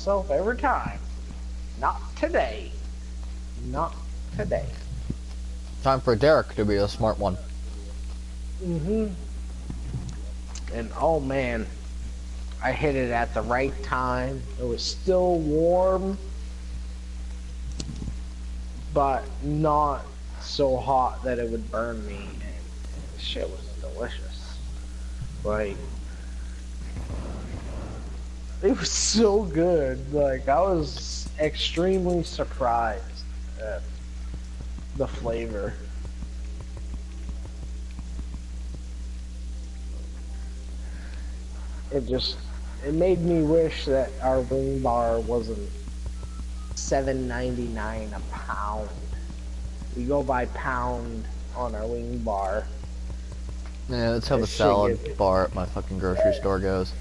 myself every time. Not today. Not today. Time for Derek to be a smart one. And oh man, I hit it at the right time. It was still warm, but not so hot that it would burn me. And the shit was delicious. Like, it was so good. Like, I was extremely surprised at the flavor. It made me wish that our wing bar wasn't $7.99 a pound. We go by pound on our wing bar. Yeah, that's how the salad bar at my fucking grocery store goes.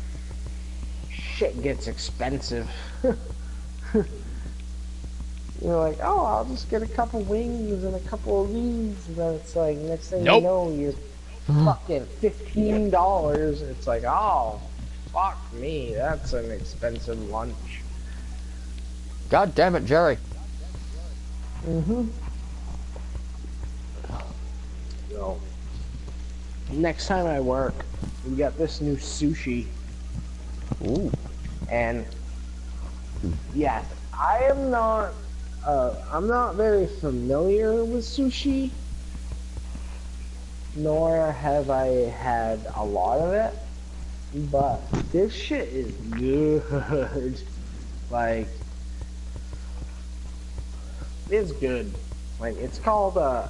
Shit gets expensive. You're like, oh, I'll just get a couple wings and a couple of these, and then it's like, next thing you know, you're fucking $15. It's like, oh, fuck me, that's an expensive lunch. God damn it, Jerry. So, next time I work, we got this new sushi. Ooh. And, yeah, I'm not very familiar with sushi, nor have I had a lot of it, but this shit is good. Like, it's good. Like, it's called a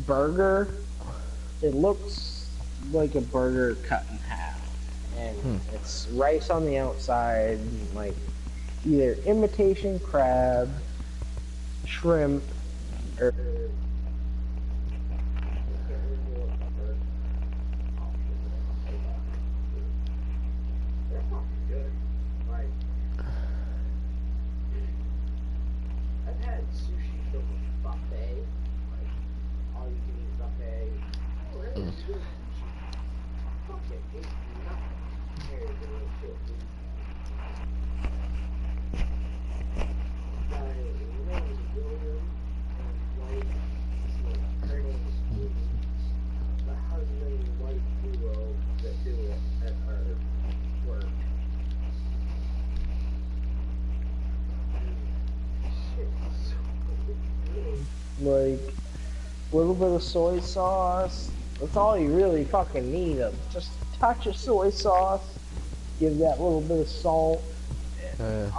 burger. It looks like a burger cut in half, and it's rice on the outside, like either imitation crab, shrimp, or I've had sushi from a buffet, like all you can eat buffet. Oh, really? Good sushi. Fuck it, it's nothing compared to this shit. Like, a little bit of soy sauce. That's all you really fucking need. Just a touch of soy sauce. Give that little bit of salt. And,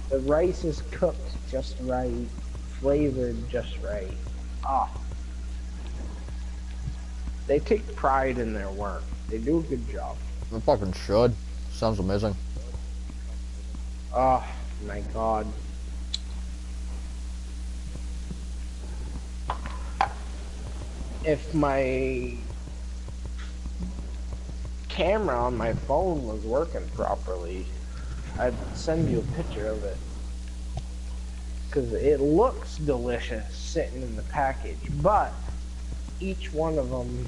the rice is cooked just right. Flavored just right. They take pride in their work. They do a good job. They fucking should. Sounds amazing. Oh my god. If my camera on my phone was working properly, I'd send you a picture of it. Because it looks delicious sitting in the package, but each one of them,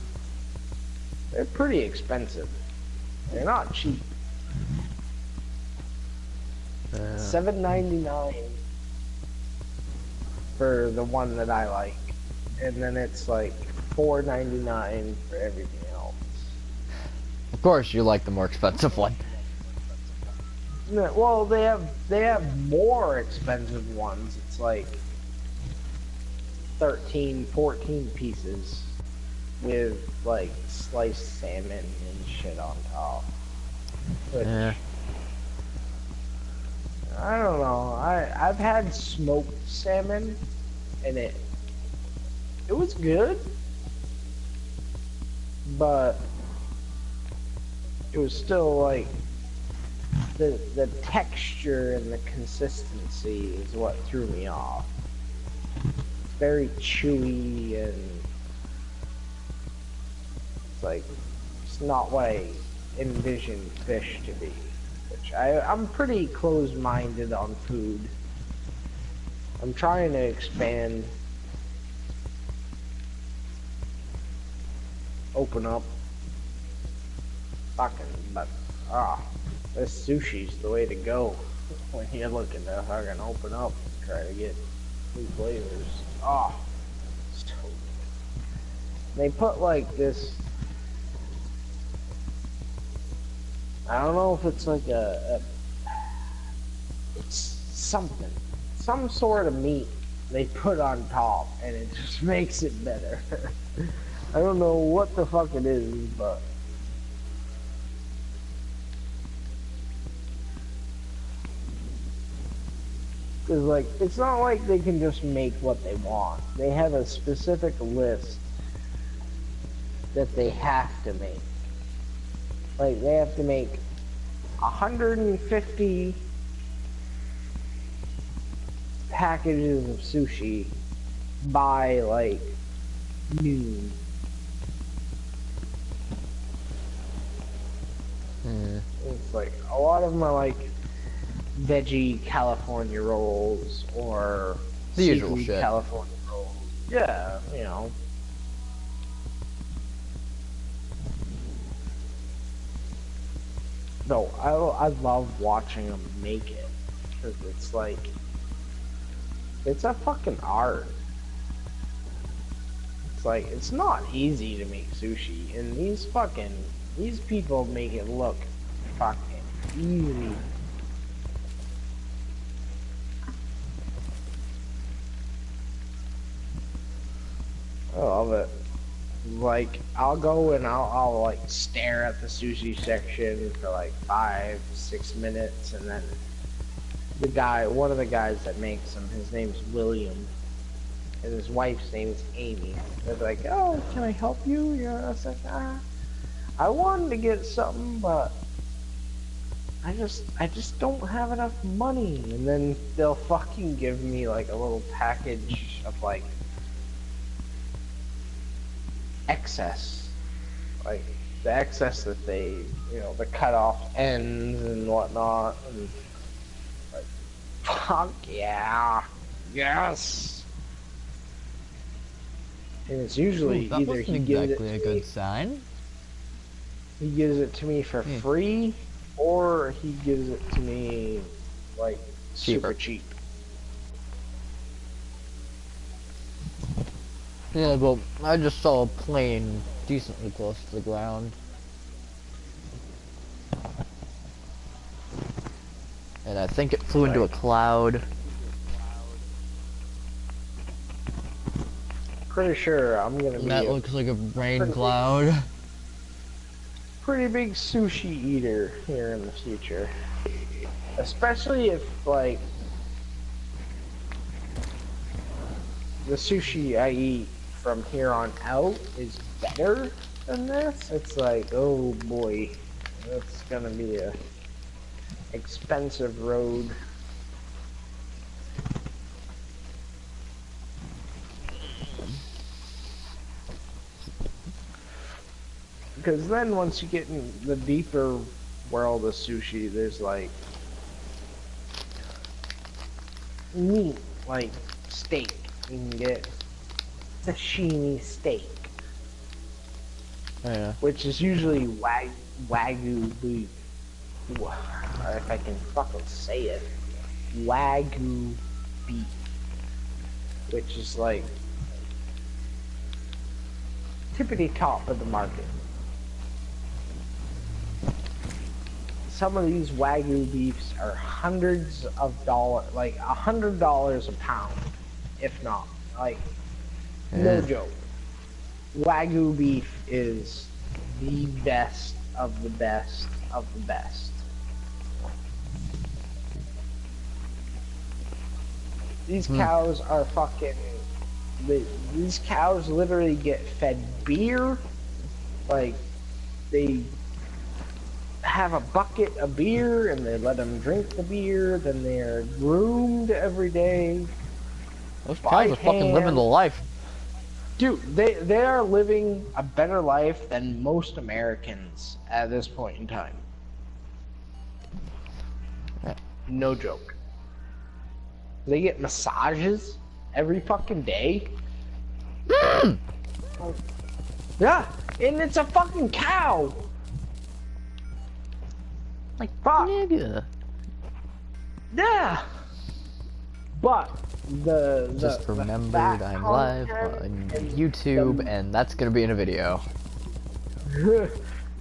they're pretty expensive. They're not cheap. $7.99 for the one that I like, and then it's like $4.99 for everything else. Of course, you like the more expensive one. Well, they have more expensive ones. It's like 13, 14 pieces with like sliced salmon and shit on top. Which, I don't know. I've had smoked salmon, and it was good, but it was still like the texture and the consistency is what threw me off. It's very chewy, and it's like it's not what I envisioned fish to be. Which I'm pretty closed-minded on food. I'm trying to expand, open up, fucking, but this sushi's the way to go. when you're looking to fucking open up and try to get new flavors. Oh, so good. They put like this. I don't know if it's like it's something, some sort of meat they put on top, and it just makes it better. I don't know what the fuck it is, but because like it's not like they can just make what they want. They have a specific list that they have to make. Like they have to make 150 packages of sushi by like noon. It's like a lot of them are like veggie California rolls or the usual shit. California rolls. Yeah, you know. No, I love watching them make it because it's like it's a fucking art. It's like it's not easy to make sushi, and these people make it look fucking easy. I love it. Like I'll go and I'll like stare at the sushi section for like 5-6 minutes, and then one of the guys that makes them, his name's William, and his wife's name is Amy. They're like, "Oh, can I help you?" You know, I was like, I wanted to get something, but I just don't have enough money. And then they'll fucking give me like a little package of like excess, like the excess that they, you know, the cut off ends and whatnot, and like, fuck yeah, yes. And it's usually that either he gives it to a good sign. He gives it to me for free, or he gives it to me like super cheap. Yeah, but I just saw a plane decently close to the ground. And I think it flew into a cloud. Pretty sure I'm gonna be. That looks like a rain cloud. Pretty big sushi eater here in the future. Especially if, like, the sushi I eat from here on out is better than this. It's like, oh boy, that's gonna be a expensive road. Because then once you get in the deeper world of sushi, there's like meat, like steak. You can get sashimi steak, Yeah. which is usually wagyu beef. If I can fucking say it, wagyu beef, which is like tippity top of the market. Some of these wagyu beefs are hundreds of dollars, like $100 a pound, if not. Like, no joke. Wagyu beef is the best of the best of the best. These cows are fucking. These cows literally get fed beer. Like, they have a bucket of beer and they let them drink the beer. Then they're groomed every day. Those cows are fucking living the life. Dude, they are living a better life than most Americans at this point in time. No joke. They get massages every fucking day. Yeah, and it's a fucking cow. Like, fuck. Nigga. Yeah. But Just the remembered fat I'm live content on and YouTube, and that's gonna be in a video.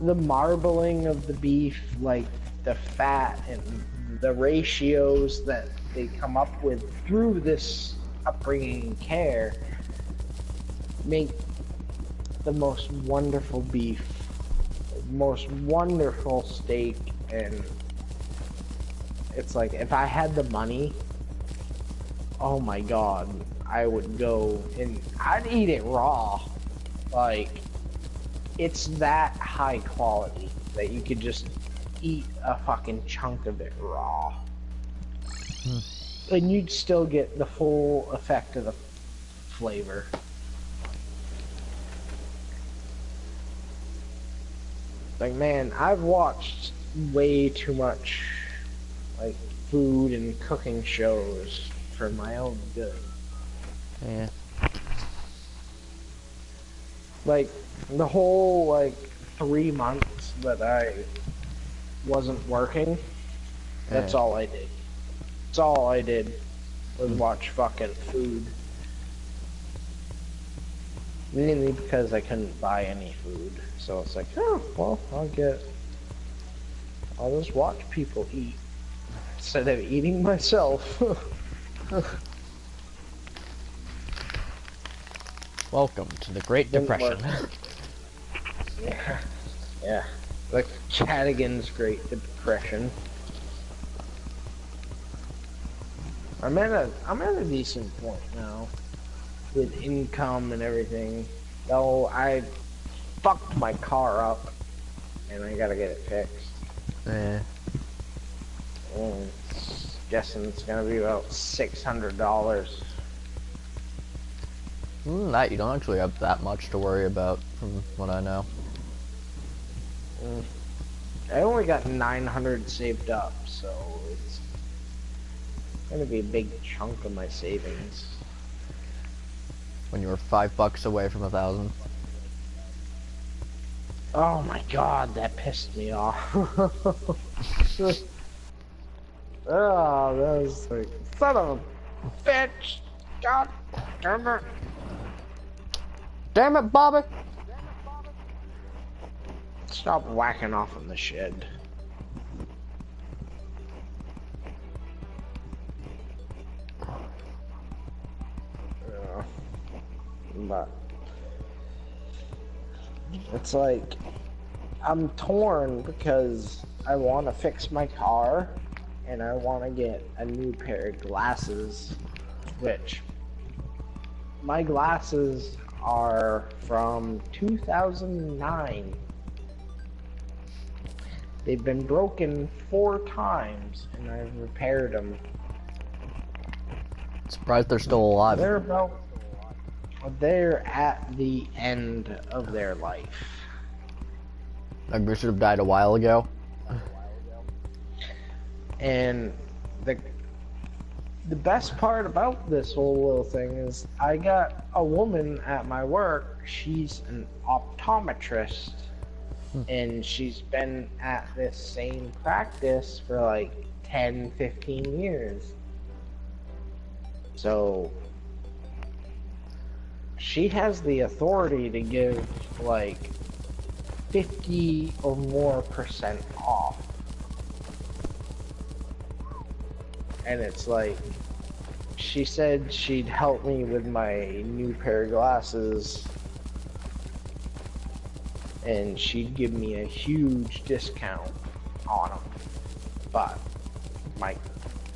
the marbling of the beef, like the fat and the ratios that they come up with through this upbringing and care, make the most wonderful beef, most wonderful steak. And it's like, if I had the money, oh my god, I would go and I'd eat it raw. Like, it's that high quality that you could just eat a fucking chunk of it raw. And you'd still get the full effect of the flavor. Like, man, I've watched way too much, like, food and cooking shows for my own good. Yeah. Like, the whole, like, 3 months that I wasn't working, that's all I did. That's all I did was watch fucking food. Mainly because I couldn't buy any food. So it's like, oh, well, I'll just watch people eat instead of eating myself. Welcome to the Great Depression. Yeah. Yeah. Like Cadigan's Great Depression. I'm at a decent point now with income and everything. Though I fucked my car up and I gotta get it fixed. Yeah. And guessing it's gonna be about $600. That you don't actually have that much to worry about, from what I know. I only got 900 saved up, so it's gonna be a big chunk of my savings. When you were $5 away from 1,000. Oh my god, that pissed me off. Oh, that was like, son of a bitch! God damn it! Damn it, Bobby! Stop whacking off in the shed. But it's like, I'm torn because I want to fix my car and I want to get a new pair of glasses, which my glasses are from 2009. They've been broken 4 times and I've repaired them. Surprised they're still alive. They're at the end of their life. Like, they should have died a while ago. And the best part about this whole little thing is I got a woman at my work. She's an optometrist. And she's been at this same practice for like 10, 15 years. So she has the authority to give like 50 or more % off. And it's like, she said she'd help me with my new pair of glasses and she'd give me a huge discount on them. But my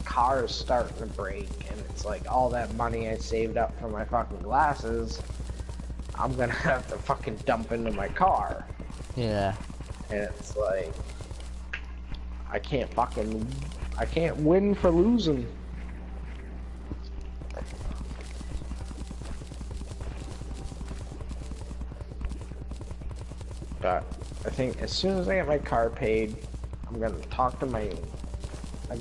car is starting to break and it's like, all that money I saved up for my fucking glasses, I'm gonna have to fucking dump into my car. Yeah. And it's like, I can't win for losing. But I think as soon as I get my car paid, I'm gonna talk to my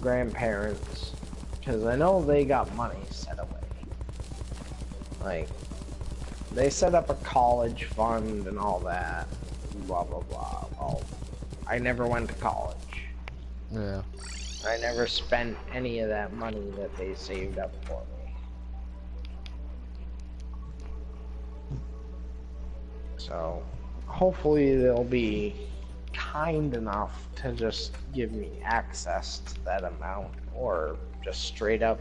grandparents, because I know they got money set away. Like, they set up a college fund and all that, blah blah blah. Well, I never went to college. Yeah. I never spent any of that money that they saved up for me. So, hopefully they'll be kind enough to just give me access to that amount, or just straight up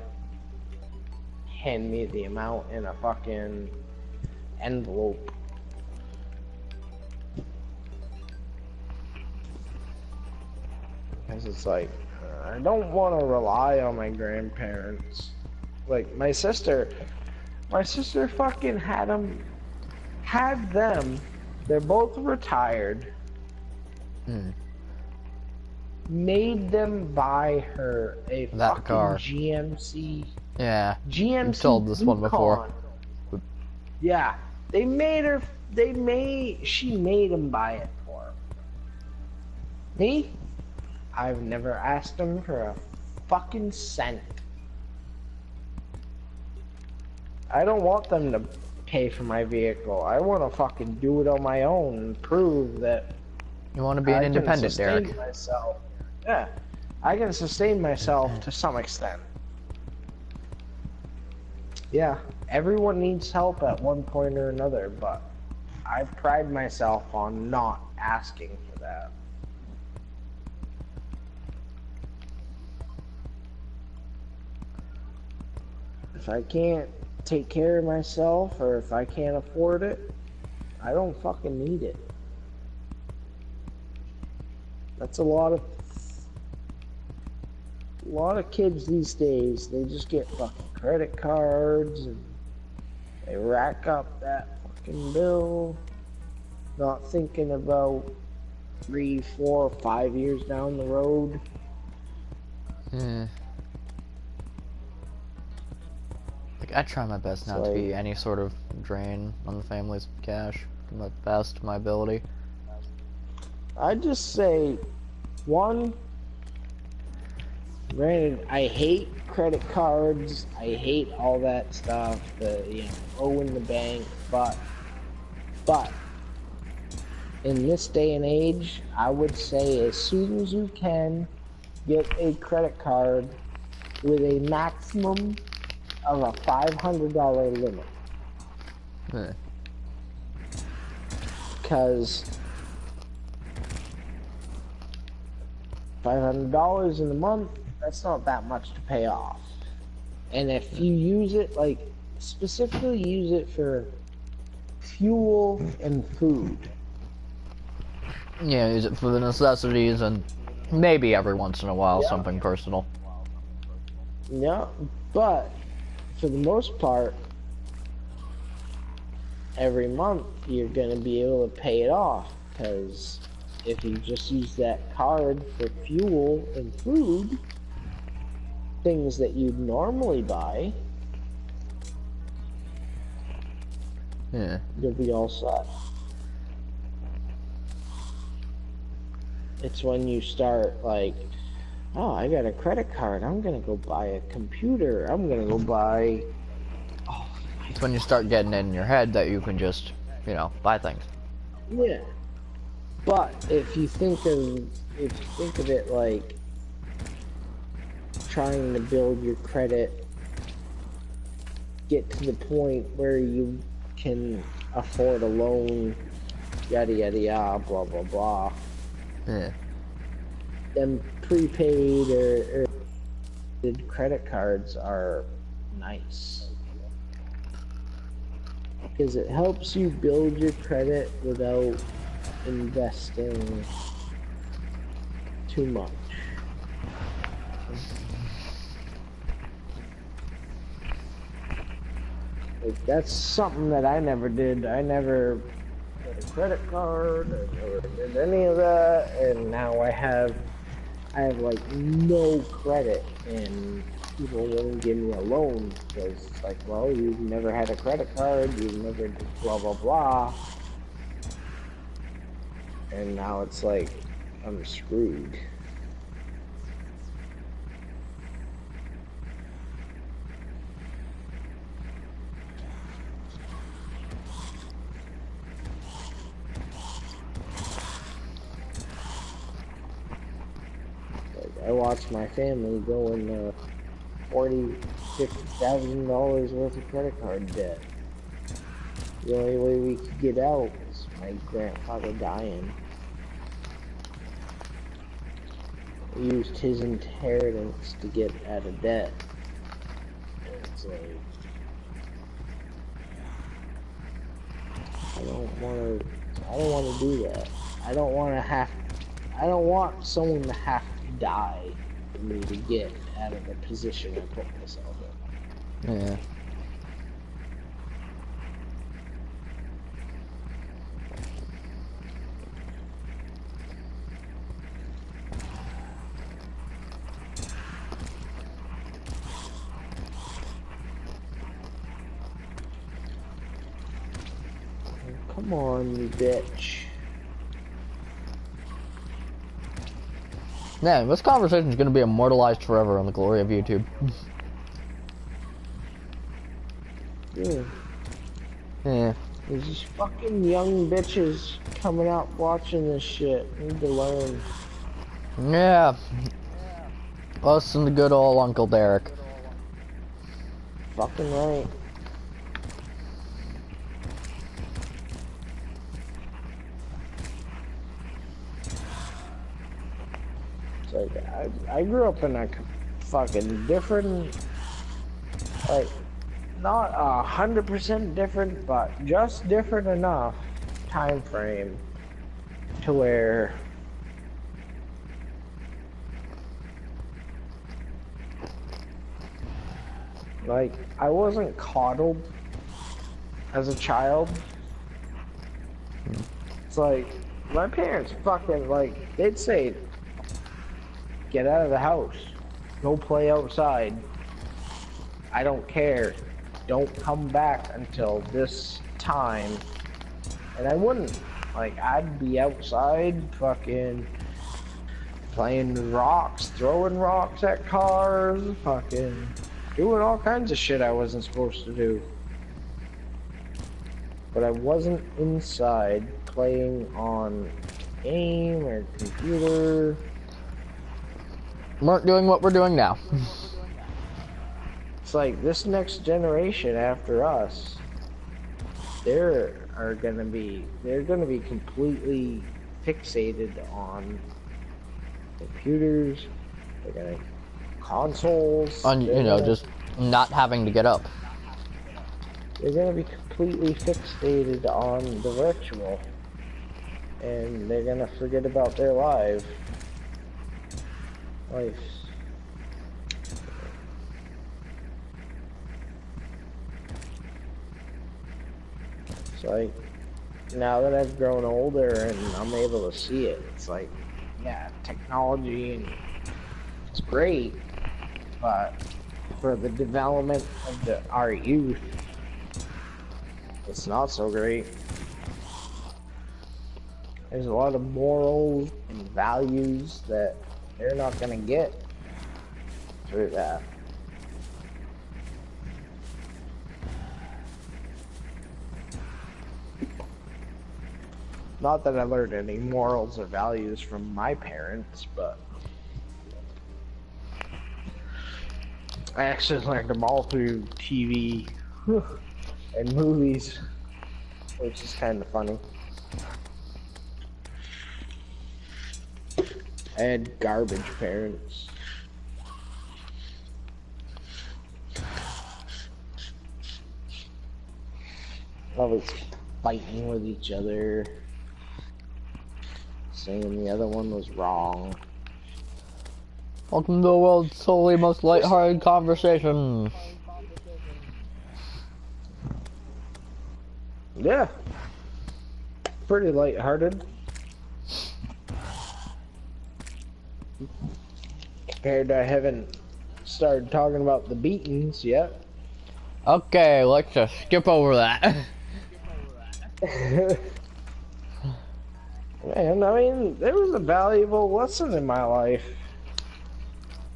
hand me the amount in a fucking envelope. Because it's like, I don't want to rely on my grandparents. Like, my sister fucking had them, they're both retired, made them buy her a that fucking car. GMC. Yeah. GMC. You've told this one before. Yeah. She made them buy it for her. Me? I've never asked them for a fucking cent. I don't want them to pay for my vehicle. I want to fucking do it on my own and prove that You want to be an independent, Derek. Myself. Yeah, I can sustain myself to some extent. Yeah, everyone needs help at one point or another, but I pride myself on not asking for that. If I can't take care of myself, or if I can't afford it, I don't fucking need it. That's a lot of kids these days. They just get fucking credit cards and they rack up that fucking bill, not thinking about 3, 4, 5 years down the road. Like, I try my best not to be any sort of drain on the family's cash to the best of my ability. I just say, one, granted, I hate credit cards, I hate all that stuff, owing the bank, but in this day and age, I would say as soon as you can, get a credit card with a maximum of a $500 limit. Because $500 in a month, that's not that much to pay off. And if you use it, like, specifically use it for fuel and food. Yeah, use it for the necessities and maybe every once in a while something personal. Yeah, but for the most part, every month you're going to be able to pay it off, because if you just use that card for fuel and food, things that you'd normally buy, you'll be all set. It's when you start like, oh, I got a credit card, I'm gonna go buy a computer, I'm gonna go buy... It's when you start getting it in your head that you can just, buy things. Yeah. But if you think of it like trying to build your credit, get to the point where you can afford a loan, yada yada yada, blah blah blah. Yeah. Then prepaid or credit cards are nice, because it helps you build your credit without investing too much. Like, that's something that I never did. I never got a credit card, I never did any of that, and now I have like no credit, and people won't give me a loan because it's like, well, you've never had a credit card, you've never did blah blah blah, and now it's like I'm screwed. I watch my family go in $40,000, $50,000 worth of credit card debt. The only way we could get out was my grandfather dying. He used his inheritance to get out of debt. It's like, I don't want to do that. I don't want someone to have to die for me to get out of the position I put myself in. Yeah. Come on, you bitch. Man, this conversation is going to be immortalized forever on the glory of YouTube. Yeah. Yeah. There's these fucking young bitches coming out watching this shit. Need to learn. Yeah. Us and the good old Uncle Derek. Fucking right. It's like, I grew up in a fucking different, like, not 100% different, but just different enough time frame to where like I wasn't coddled as a child. It's like my parents fucking like they'd say, get out of the house, go play outside, I don't care, don't come back until this time. And I wouldn't. Like, I'd be outside fucking playing rocks, throwing rocks at cars, fucking doing all kinds of shit I wasn't supposed to do. But I wasn't inside playing on game or computer. Weren't doing what we're doing now. It's like this next generation after us, they're gonna be completely fixated on computers. They're gonna consoles. On, you know, just not having to get up. They're gonna be completely fixated on the virtual, and they're gonna forget about their life. It's like, now that I've grown older and I'm able to see it, it's like, yeah, technology, and it's great, but for the development of our youth, it's not so great. There's a lot of morals and values that they're not gonna get through that. Not that I learned any morals or values from my parents, but I actually learned them all through TV and movies, which is kind of funny. I had garbage parents. Always fighting with each other, saying the other one was wrong. Welcome to the world's solely most lighthearted conversation. Yeah. Pretty lighthearted. Compared to I haven't started talking about the beatings yet. Okay, let's just skip over that. Man, I mean, there was a valuable lesson in my life.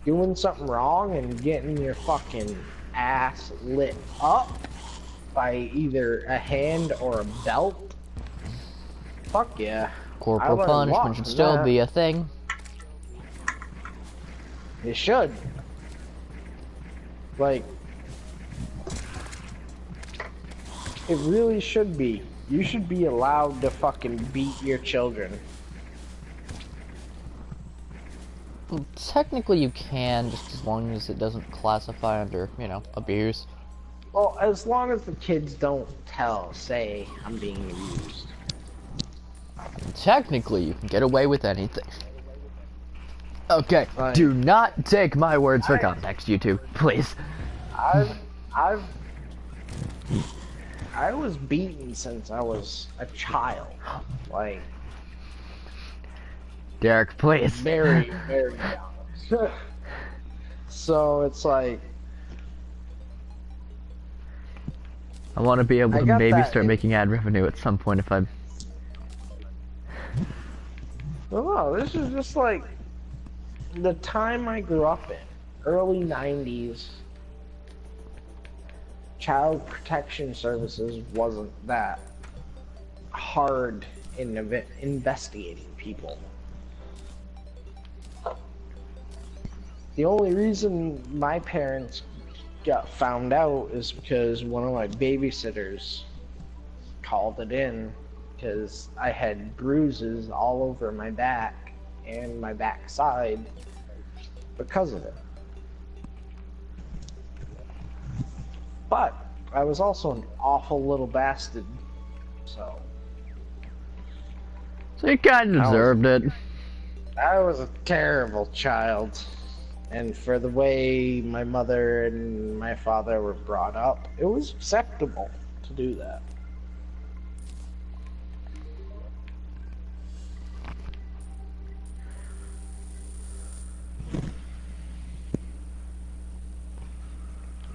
Doing something wrong and getting your fucking ass lit up by either a hand or a belt. Fuck yeah. Corporal punishment should still be a thing. They should. Like, it really should be. You should be allowed to fucking beat your children. Well, technically you can, just as long as it doesn't classify under, you know, abuse. Well, as long as the kids don't say, I'm being abused. Technically, you can get away with anything. Okay, do not take my words for context, YouTube, please. I was beaten since I was a child. Like, Derek, please. Very, very young. So it's like, I want to be able to maybe start making ad revenue at some point if I'm... No, this is just like the time I grew up in, early 90s. Child protection services wasn't that hard in investigating people. The only reason my parents got found out is because one of my babysitters called it in because I had bruises all over my back and my backside because of it. But I was also an awful little bastard, so you kind of deserved it. I was a terrible child. And for the way my mother and my father were brought up, it was acceptable to do that.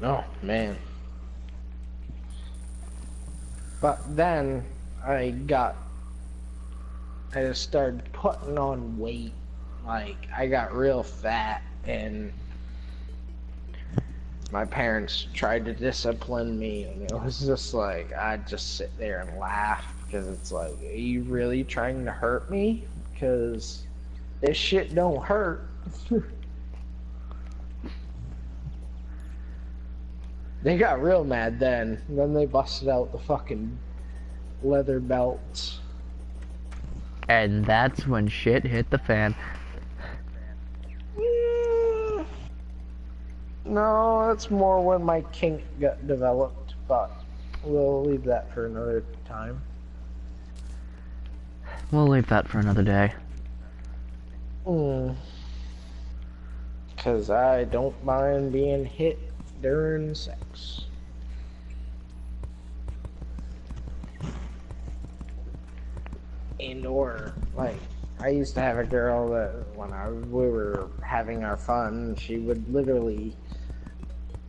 Oh, man. But then I just started putting on weight. Like, I got real fat, and my parents tried to discipline me, and it was just like, I'd just sit there and laugh, because it's like, are you really trying to hurt me? Because this shit don't hurt. They got real mad then. Then they busted out the fucking leather belts. And that's when shit hit the fan. No, that's more when my kink got developed, but we'll leave that for another time. We'll leave that for another day. Because I don't mind being hit during sex. And or, like, I used to have a girl that when we were having our fun, she would literally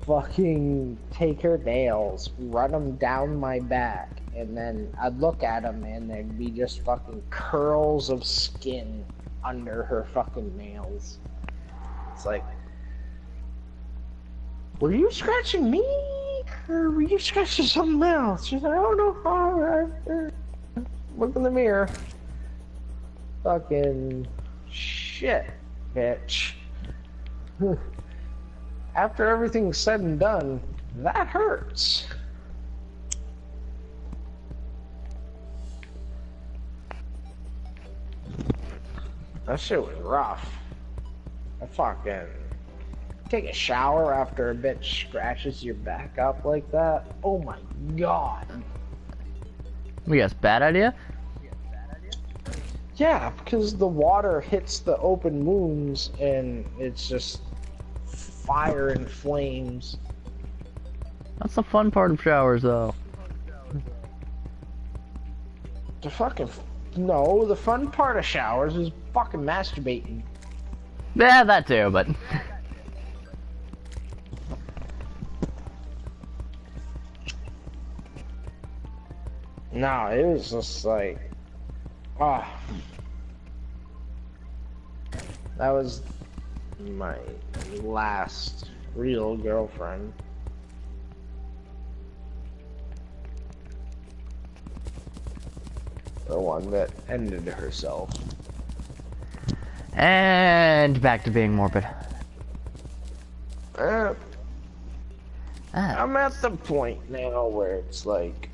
fucking take her nails, run them down my back, and then I'd look at them and there'd be just fucking curls of skin under her fucking nails. It's like, were you scratching me? Or were you scratching something else? She's like, oh no, look in the mirror. Fucking shit, bitch. After everything's said and done, that hurts. That shit was rough. I fucking take a shower after a bitch scratches your back up like that. Oh my god. We got a bad idea? Yeah, because the water hits the open wounds and it's just fire and flames. That's the fun part of showers, though. No, the fun part of showers is fucking masturbating. Yeah, that too, but... No, it was just like... Ah. That was my last real girlfriend. The one that ended herself. And back to being morbid. Uh, Ah. I'm at the point now where it's like,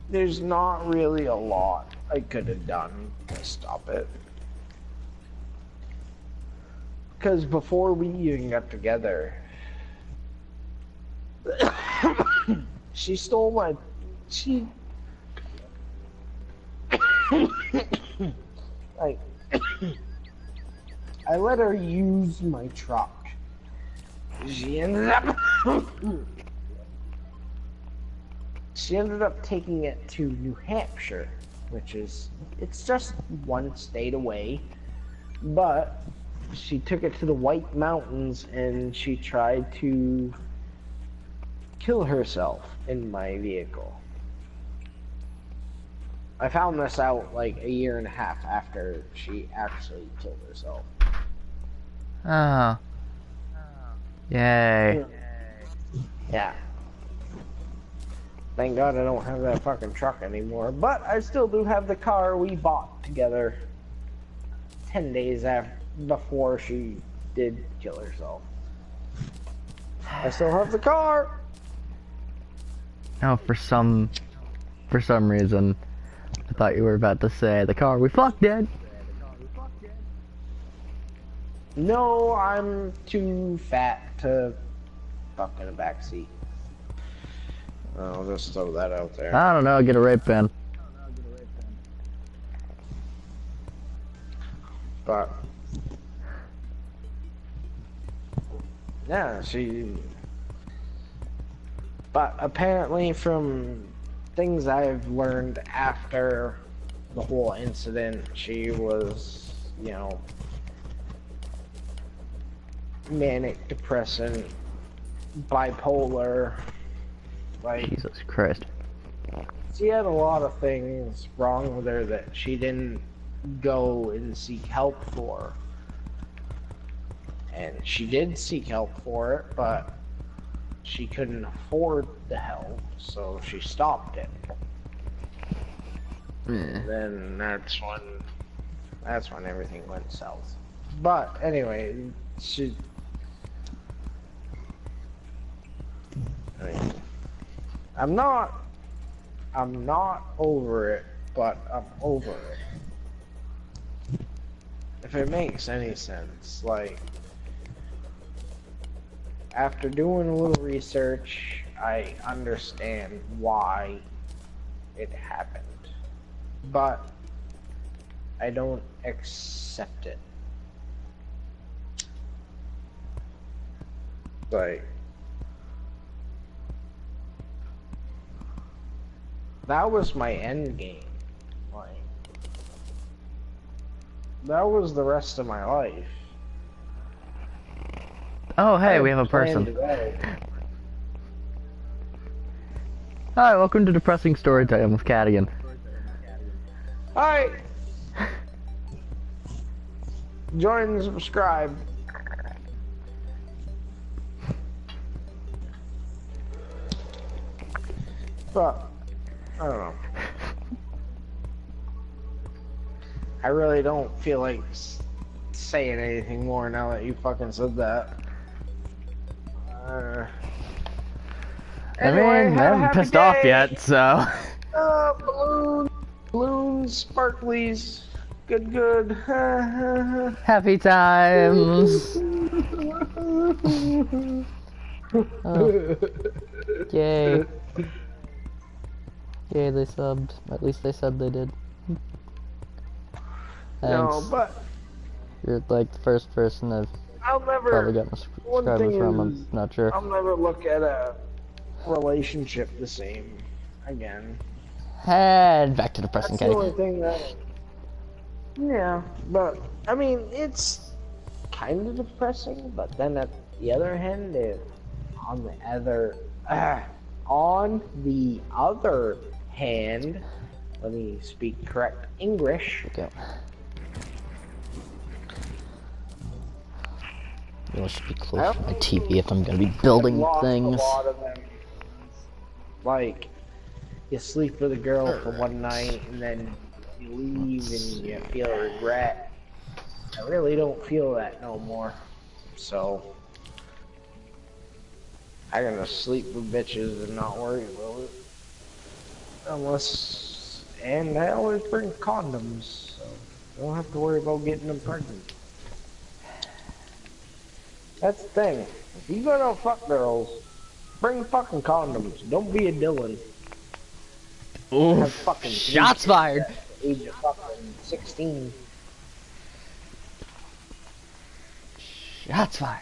there's not really a lot I could have done to stop it. Because before we even got together, she stole my, like, I let her use my truck. She ended up taking it to New Hampshire, which is, it's just one state away, but she took it to the White Mountains and she tried to kill herself in my vehicle. I found this out like a year and a half after she actually killed herself. Oh. Yay. Yeah. Thank God I don't have that fucking truck anymore, but I still do have the car we bought together 10 days before she did kill herself. I still have the car. No, for some reason, I thought you were about to say the car we fucked did. No, I'm too fat to fuck in a backseat. I'll just throw that out there. I don't know, get a rape pen. But yeah, but apparently from things I've learned after the whole incident, she was, you know, manic depressant, bipolar, like, Jesus Christ. she had a lot of things wrong with her that she didn't go and seek help for. And she did seek help for it, but she couldn't afford the help, so she stopped it. Then that's when everything went south. But anyway, I'm not over it, but I'm over it. If it makes any sense, like, after doing a little research, I understand why it happened, but I don't accept it. Like, that was my end game. Like, that was the rest of my life. Oh, hey, we have a person. Hi, welcome to Depressing Storytime with Cadigan. Hi! Join and subscribe. But, I don't know. I really don't feel like saying anything more now that you fucking said that. Anyway, I mean, I haven't pissed off yet, so. Balloons, sparklies, good. Happy times. Oh. Yay. Yay, they subbed. At least they said they did. Thanks. No, but you're like the first person I've probably gotten a subscriber from. I'm not sure. I'll never look at a relationship the same again. And back to depressing That's the Katie. only thing that. Yeah, but I mean, it's kind of depressing. But then at the other hand, on the other hand, let me speak correct English. Okay. I should be close to my TV if I'm gonna be building things. A lot of them. Like, you sleep with a girl for one night and then you leave and you feel regret. I really don't feel that no more. So I gotta sleep with bitches and not worry about it. And I always bring condoms, so I don't have to worry about getting them pregnant. That's the thing. If you gonna fuck girls, bring fucking condoms. Don't be a Dylan. Have Oof. fucking 3 Shots kids fired. at the age of fucking 16. Shots fired.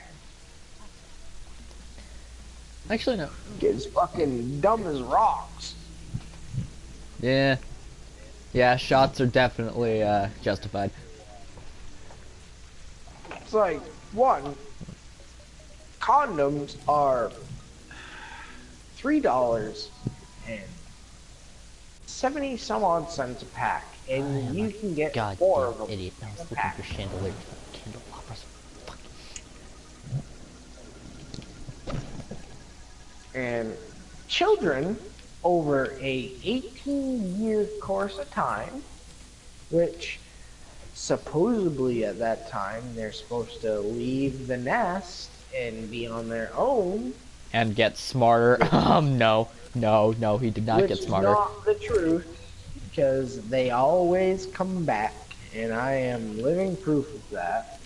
Actually, no. Kids fucking dumb as rocks. Yeah. Yeah, shots are definitely justified. It's like, one, condoms are $3 and 70 some odd cents a pack, I and am you a can get 4 goddamn of them idiot. I in was a looking pack. for chandeliers for candelabras. Fuck. And children over a 18-year course of time, which supposedly at that time they're supposed to leave the nest and be on their own, And get smarter. No. No, no, he did not which get is smarter. not the truth because they always come back, and I am living proof of that.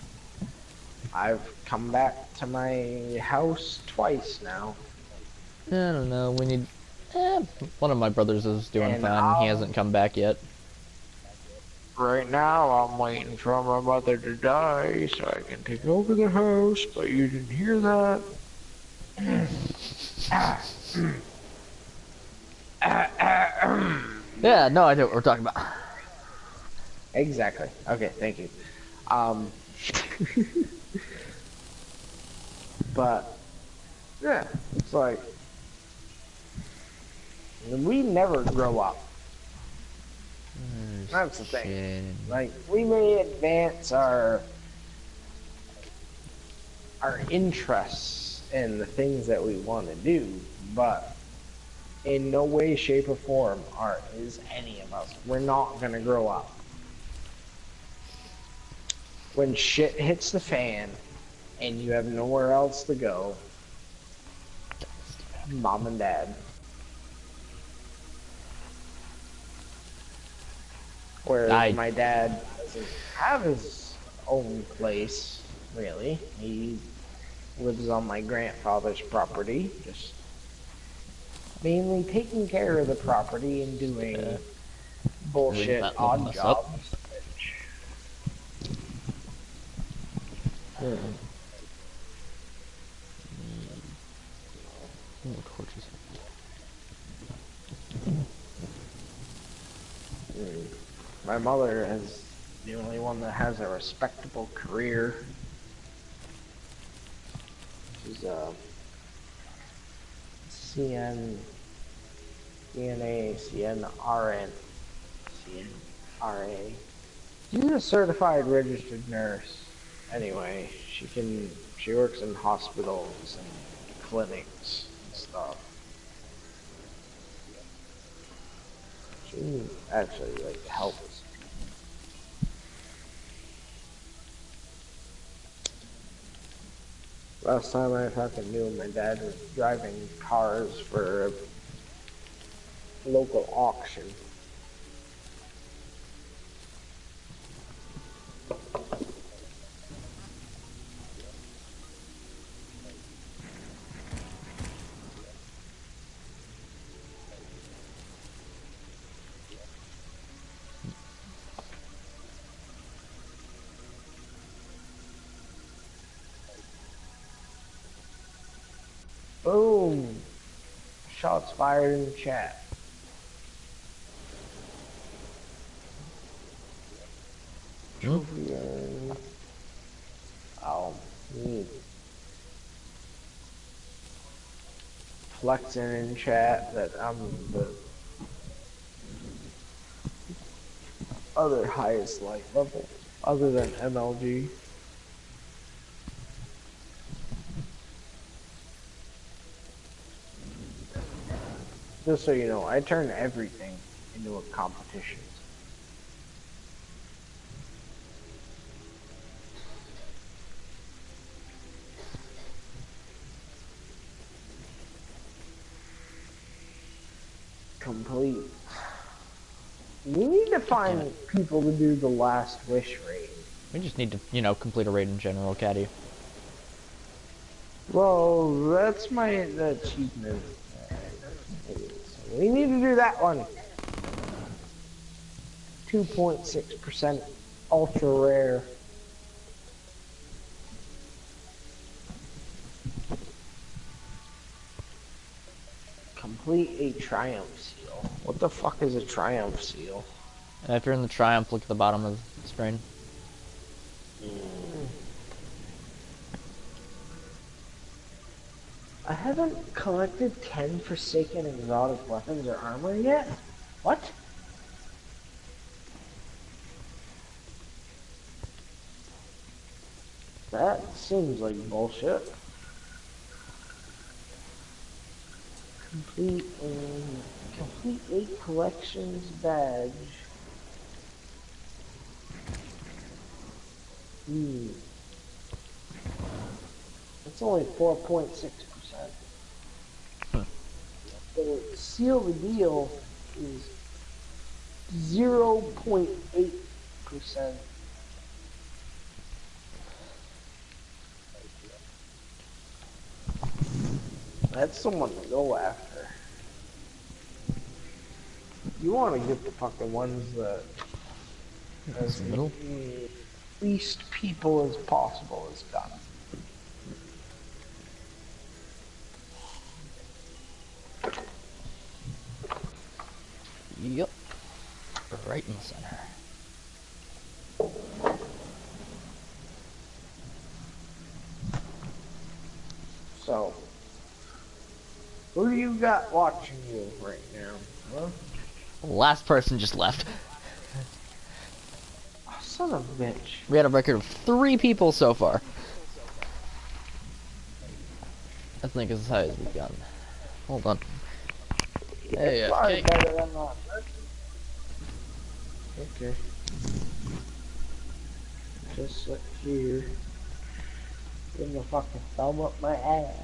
I've come back to my house twice now. I don't know. We need. One of my brothers is doing And fine. He hasn't come back yet. right now I'm waiting for my mother to die so I can take over the house, but you didn't hear that. Yeah, no idea what we're talking about. Exactly. Okay, thank you. Um, but yeah, it's like we never grow up. That's the thing. Like we may advance our interests in the things that we want to do, but in no way, shape, or form is any of us. We're not gonna grow up. When shit hits the fan and you have nowhere else to go, mom and dad. Whereas my dad doesn't have his own place, really. He lives on my grandfather's property, just mainly taking care of the property and doing bullshit odd jobs. My mother is the only one that has a respectable career. She's a CNRN. She's a certified registered nurse. Anyway, she works in hospitals and clinics and stuff. She actually like helps. Last time I fucking knew my dad was driving cars for a local auction. Boom! Shots fired in the chat. Trophy earned. Oh, neat. Flexing in chat that I'm the other highest light level, other than MLG. Just so you know, I turn everything into a competition. complete. We need to find people to do the last wish raid. We just need to, you know, complete a raid in general, Caddy. Well, that's my achievement. So we need to do that one. 2.6% ultra rare. Complete a triumph seal. What the fuck is a triumph seal? And if you're in the Triumph, look at the bottom of the screen. I haven't collected 10 Forsaken exotic weapons or armor yet? What? That seems like bullshit. Complete 8 collections badge. It's only 4.6%. The seal the deal is 0.8%. That's someone to go after. You want to get the fucking ones that as least people as possible has done. Yep. Right in the center. So, who do you got watching you right now? Huh? Last person just left. Oh, son of a bitch. We had a record of 3 people so far. I think it's as high as we've gotten. Hold on. Hey, Sorry, better than that. Okay. Just sit here. Give the fucking thumb up my ass.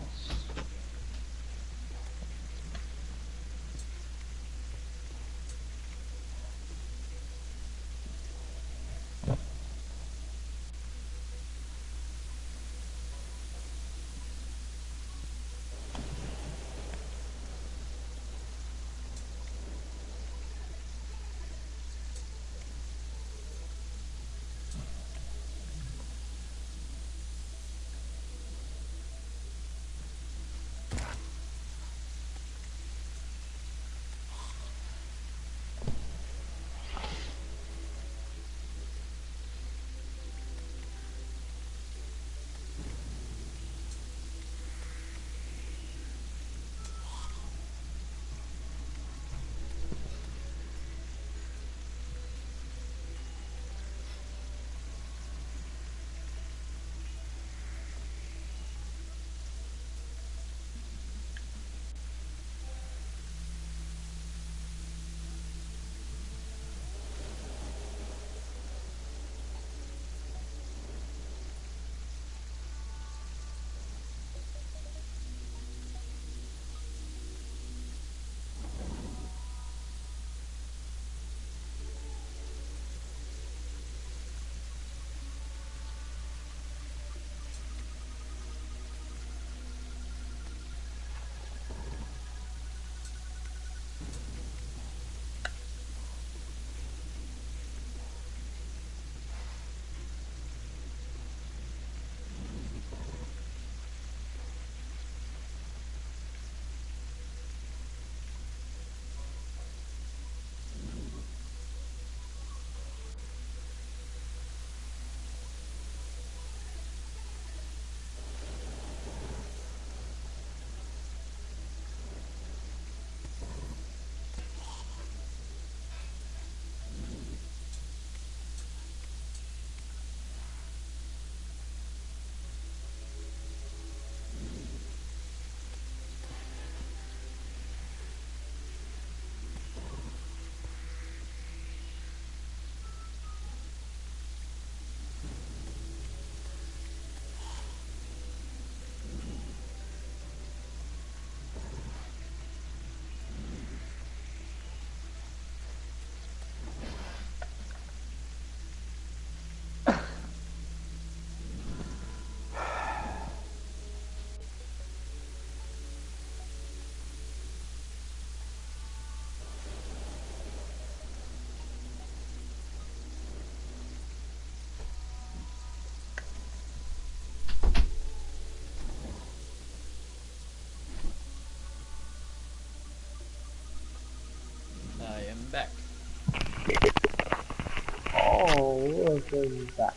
Welcome back,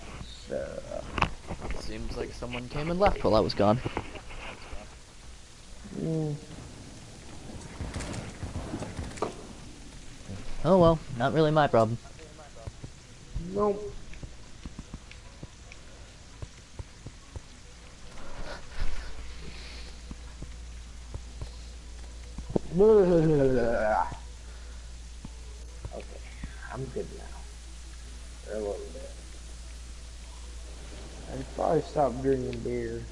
sir. Seems like someone came and left while I was gone. Mm, Oh well, not really my problem. nope. Okay, I'm good now. For a little bit. I should probably stop drinking beer.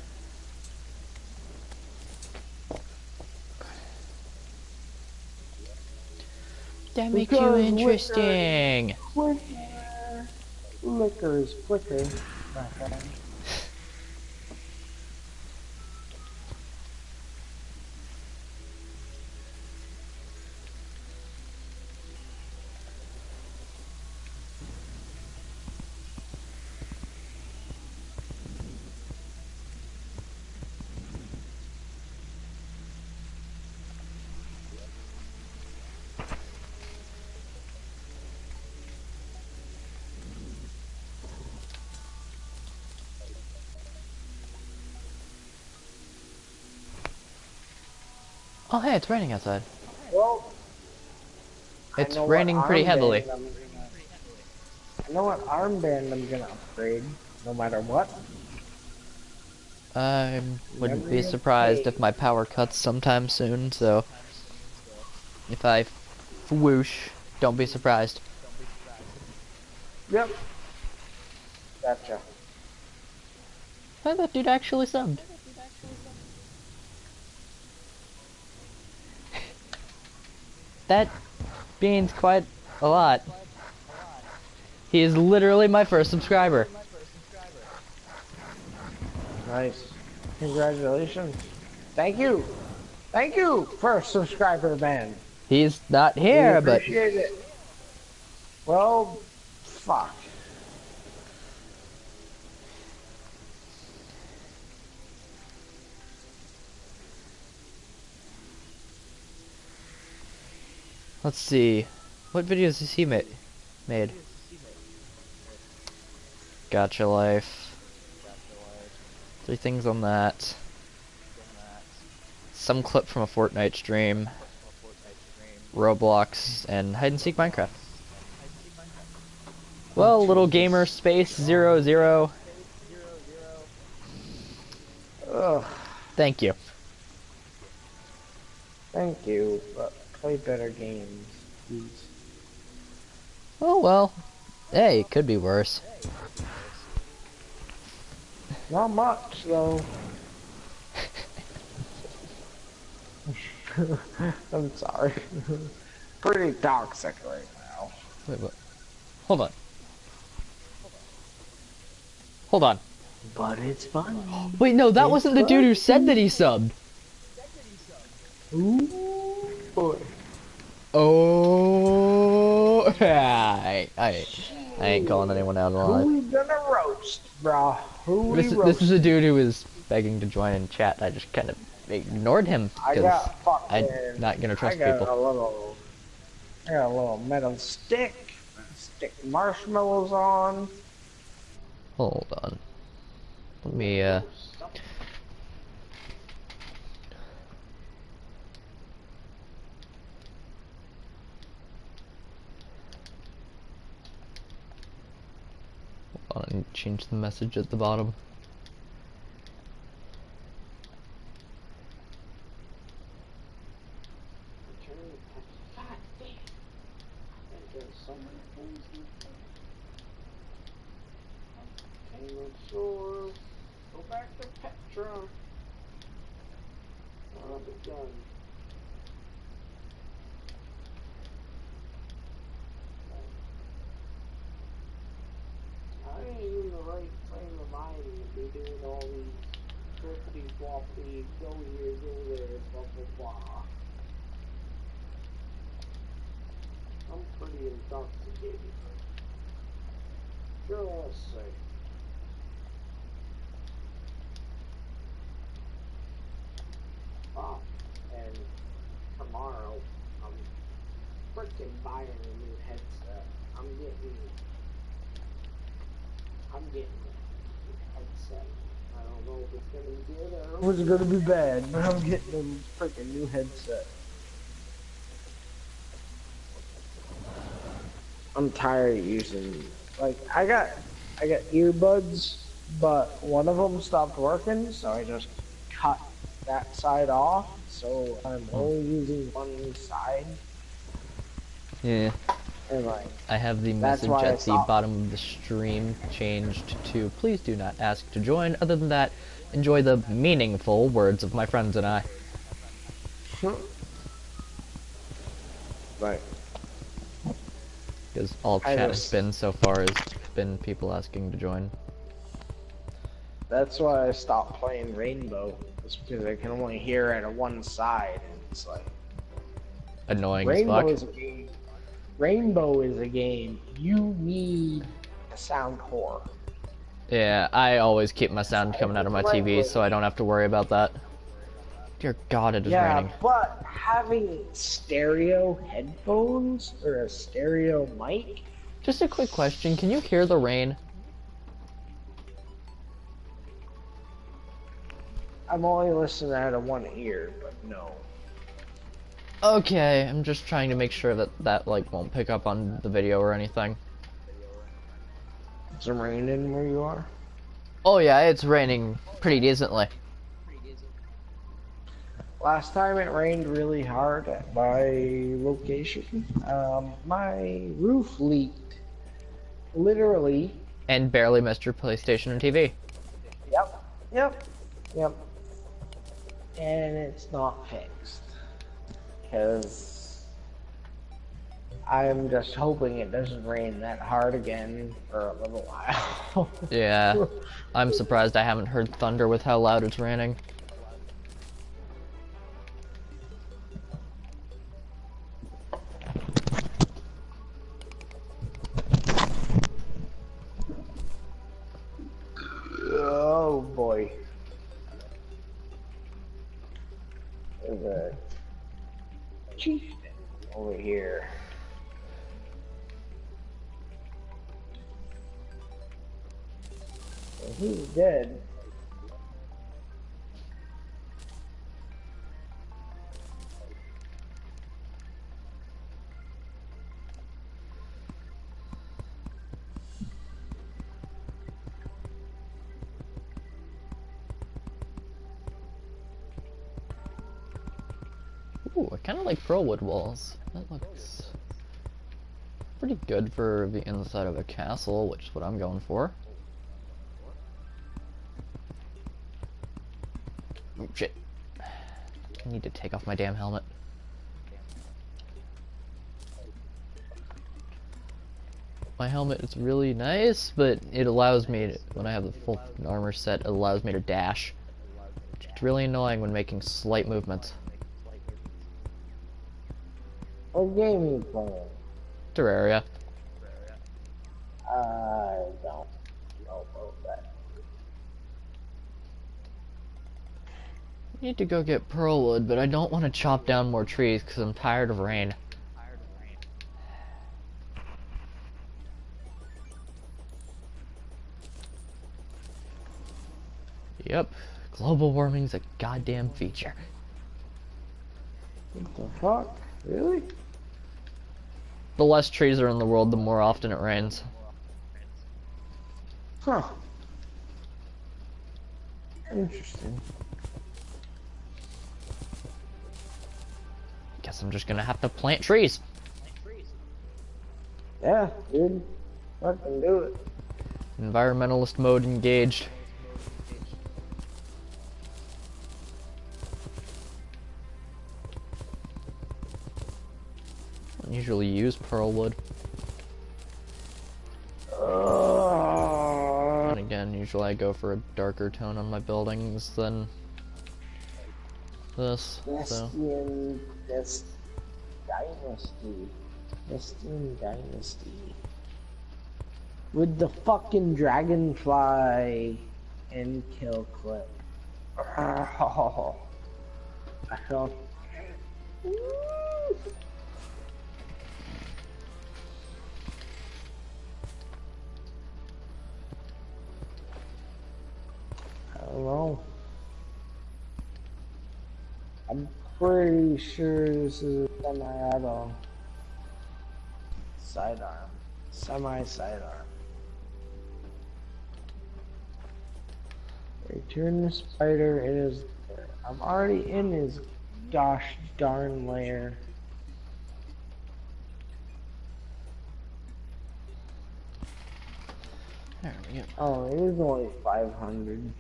That makes you Because interesting. quicker. Liquor is quicker, my friend. Oh hey, it's raining outside. Well, I It's know what raining pretty heavily. armband I know what armband I'm gonna upgrade, no matter what. I wouldn't Whenever be you surprised if pay. my power cuts sometime soon, so if I whoosh, don't be surprised. Yep. Gotcha. Why that dude actually subbed? That means quite a lot. He is literally my first subscriber. Nice. Congratulations. Thank you. Thank you, first subscriber man. He's not We here, but appreciate it. Well, fuck. let's see. What videos has he made? Gotcha life. 3 things on that. Some clip from a Fortnite stream. Roblox and hide and seek Minecraft. Oh, Well, little gamer Jesus. space 00. Ugh. Thank you. Thank you, but play better games, please. Oh well. Hey, it could be worse. Not much, though. I'm sorry. Pretty toxic right now. Wait, what? Hold on. Hold on. But it's fun. Wait, no, that It's wasn't the dude fun. who said that he subbed. Ooh, boy. Oh, I ain't calling anyone out Who alive. we gonna roast, brah? Who we This is a roasting? dude who was begging to join in chat. I just kind of ignored him I because got I'm fucking. not gonna I trust got people. a little. I got a little metal stick. Stick marshmallows on. Hold on. Let me Roast 'em. hold on and change the message at the bottom. God damn. There's so many things in containment source. Go back to Petra. Oh, the gun. I ain't in the right frame of mind to be doing all these flippity floppy, go here, go there, blah blah blah. I'm pretty intoxicated. Just say. Oh, and tomorrow I'm freaking buying a new headset. I'm getting I'm getting a headset. I don't know if it's gonna be good or if it's gonna be bad, but I'm getting a freaking new headset. I'm tired of using, like, I got earbuds, but one of them stopped working, so I just cut that side off, so I'm only using one side, Yeah. and like, I have the that's message why I at the stopped. bottom of the stream changed to please do not ask to join. Other than that, enjoy the meaningful words of my friends and I. Right. Because all I chat has just, been so far has been people asking to join. that's why I stopped playing Rainbow, just because I can only hear it on one side, and it's like, Annoying as Rainbow fuck. is a game. Rainbow is a game. You need a sound core. Yeah, I always keep my sound coming out of my TV so I don't have to worry about that. Dear God, it is Yeah, raining. but having stereo headphones or a stereo mic. Just a quick question, can you hear the rain? I'm only listening out of one ear, but no. Okay, I'm just trying to make sure that that, like, won't pick up on the video or anything. Is it raining where you are? Oh yeah, it's raining pretty decently. Last time it rained really hard at my location. My roof leaked. Literally. And barely missed your PlayStation and TV. Yep. Yep. Yep. And it's not fixed. Because I'm just hoping it doesn't rain that hard again for a little while. Yeah, I'm surprised I haven't heard thunder with how loud it's raining. Oh boy. There's a chieftain over here. And he's dead. Ooh, I kind of like pearlwood walls. That looks pretty good for the inside of a castle, which is what I'm going for. Oh, shit. I need to take off my damn helmet. My helmet is really nice, but it allows me to, when I have the full armor set, it allows me to dash. It's really annoying when making slight movements. What game are you playing? Terraria. I don't know about that. I need to go get pearlwood, but I don't want to chop down more trees because I'm tired of rain. Yep, global warming's a goddamn feature. What the fuck? Really? The less trees are in the world, the more often it rains. Huh. Interesting. Guess I'm just gonna have to plant trees. Yeah, dude. Fucking do it. Environmentalist mode engaged. I don't usually use pearlwood. And again, usually I go for a darker tone on my buildings than this. So. Dynasty. Destiny Dynasty. With the fucking dragonfly and kill clip. Oh, I felt. I'm pretty sure this is a semi-auto sidearm. Semi-sidearm. Return the spider. It is. I'm already in his gosh darn lair. There we go. Oh, it is only 500.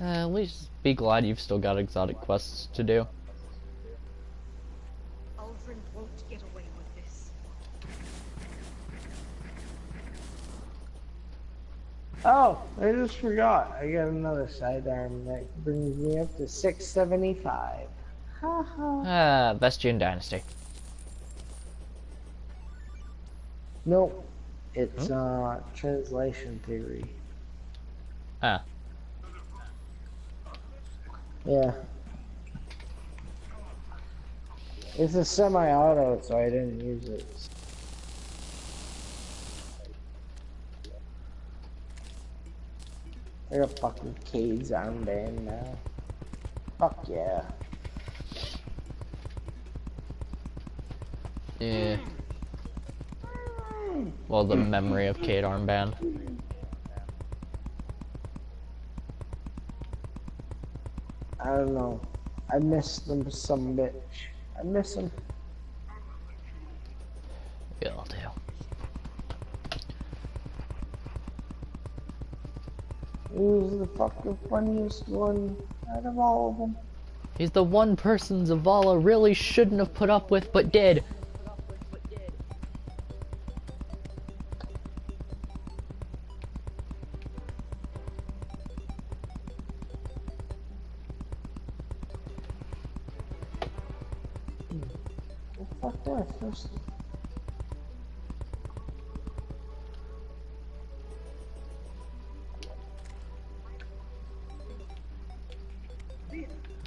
At least be glad you've still got exotic quests to do. Alvin won't get away with this. Oh, I just forgot. I got another sidearm that brings me up to 675. Haha. Vestian Dynasty. Nope. It's translation theory. Ah. Yeah. It's a semi-auto, so I didn't use it. I got fucking Cade's armband now. Fuck yeah. Yeah. Well, the memory of Cade armband. I don't know. I miss them some bitch. I miss them. We all do. Who's the fucking funniest one out of all of them? He's the one person Zavala really shouldn't have put up with, but did. Fuck that first.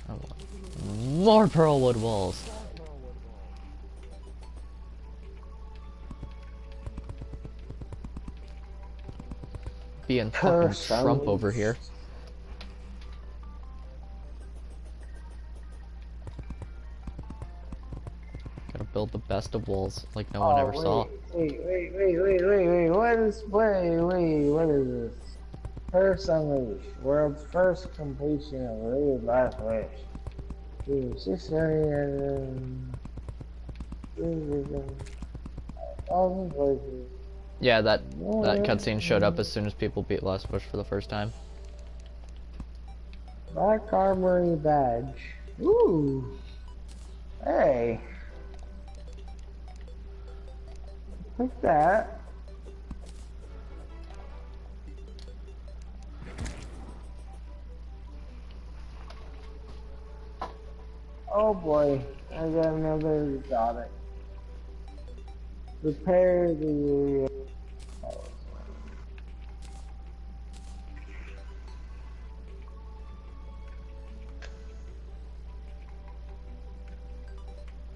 I want more Pearlwood walls. Being fucking Trump over here. Gotta build the best of walls like no one ever saw. Wait, what is this? First Unleashed, world's first completion of Raid Last Wish. Dude, 630 1,000 places. Yeah, that cutscene showed up as soon as people beat Last Wish for the first time. Black Armory badge. Ooh. Hey. Take that. Oh boy, I got another exotic. Repair the...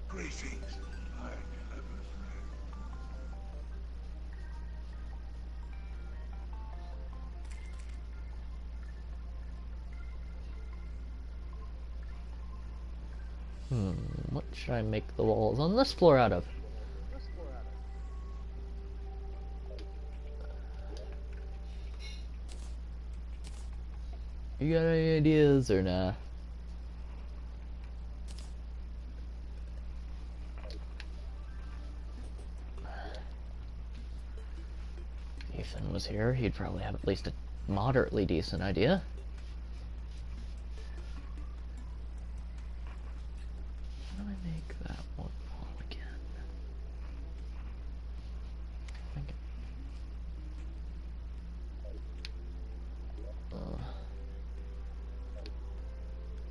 Greetings, my clever friend. What should I make the walls on this floor out of? You got any ideas or nah? If Ethan was here, he'd probably have at least a moderately decent idea. How do I make that one wall again?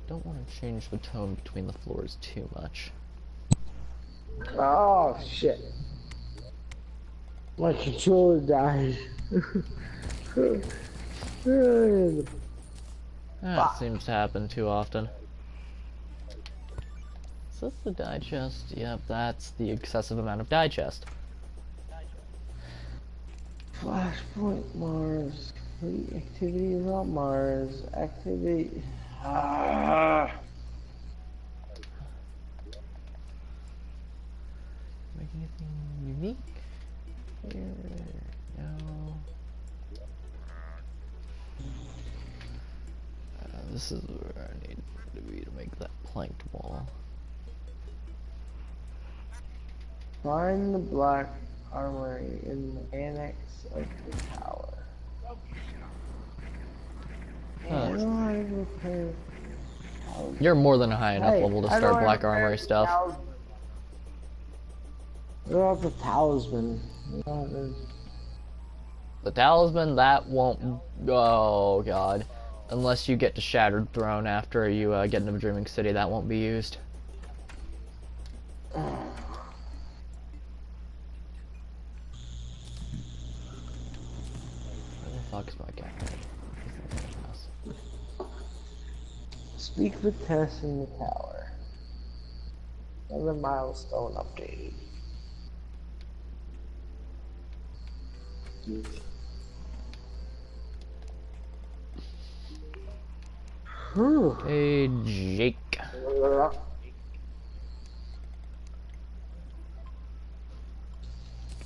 Don't want to change the tone between the floors too much. Oh shit. My controller died. That seems to happen too often. Is this the die chest? Yep, that's the excessive amount of die chest. Flashpoint Mars. Complete activities on Mars. Activity. Ah. Make anything unique? Here, no. This is where I need to be to make that planked wall. Find the black armory in the annex of the tower. Analyze repair. You're more than a high enough level to start black armory stuff. What about the talisman? The talisman, that won't. Oh god. Unless you get to Shattered Throne after you get into Dreaming City, that won't be used. Where the fuck is my cat? Speak with Tess in the tower. Another milestone updated. Hey, Jake.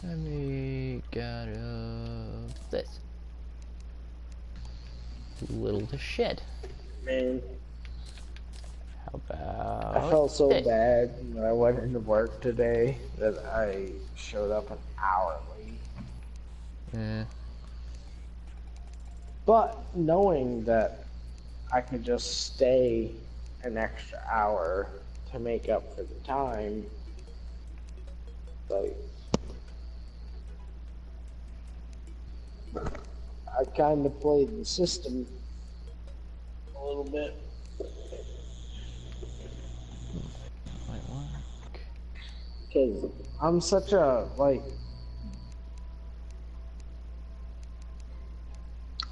Let me get this. Little to shit. Man, How about I felt so this? bad when I went into work today that I showed up an hour late. Yeah. But knowing that I could just stay an extra hour to make up for the time, like, I kind of played the system a little bit. Might work. Because I'm such a, like,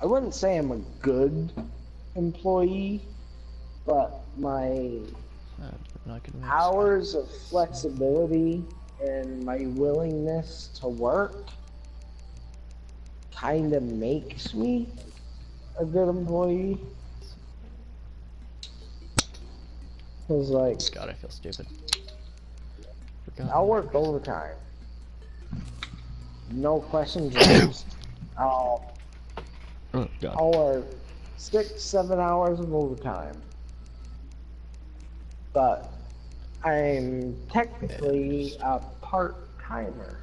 I wouldn't say I'm a good employee, but my Not gonna make hours of flexibility and my willingness to work kind of makes me a good employee. Cause like, God, I feel stupid. Forgot. I'll work overtime. No questions asked. Oh, God. I'll work 6-7 hours of overtime. But I'm technically a part-timer.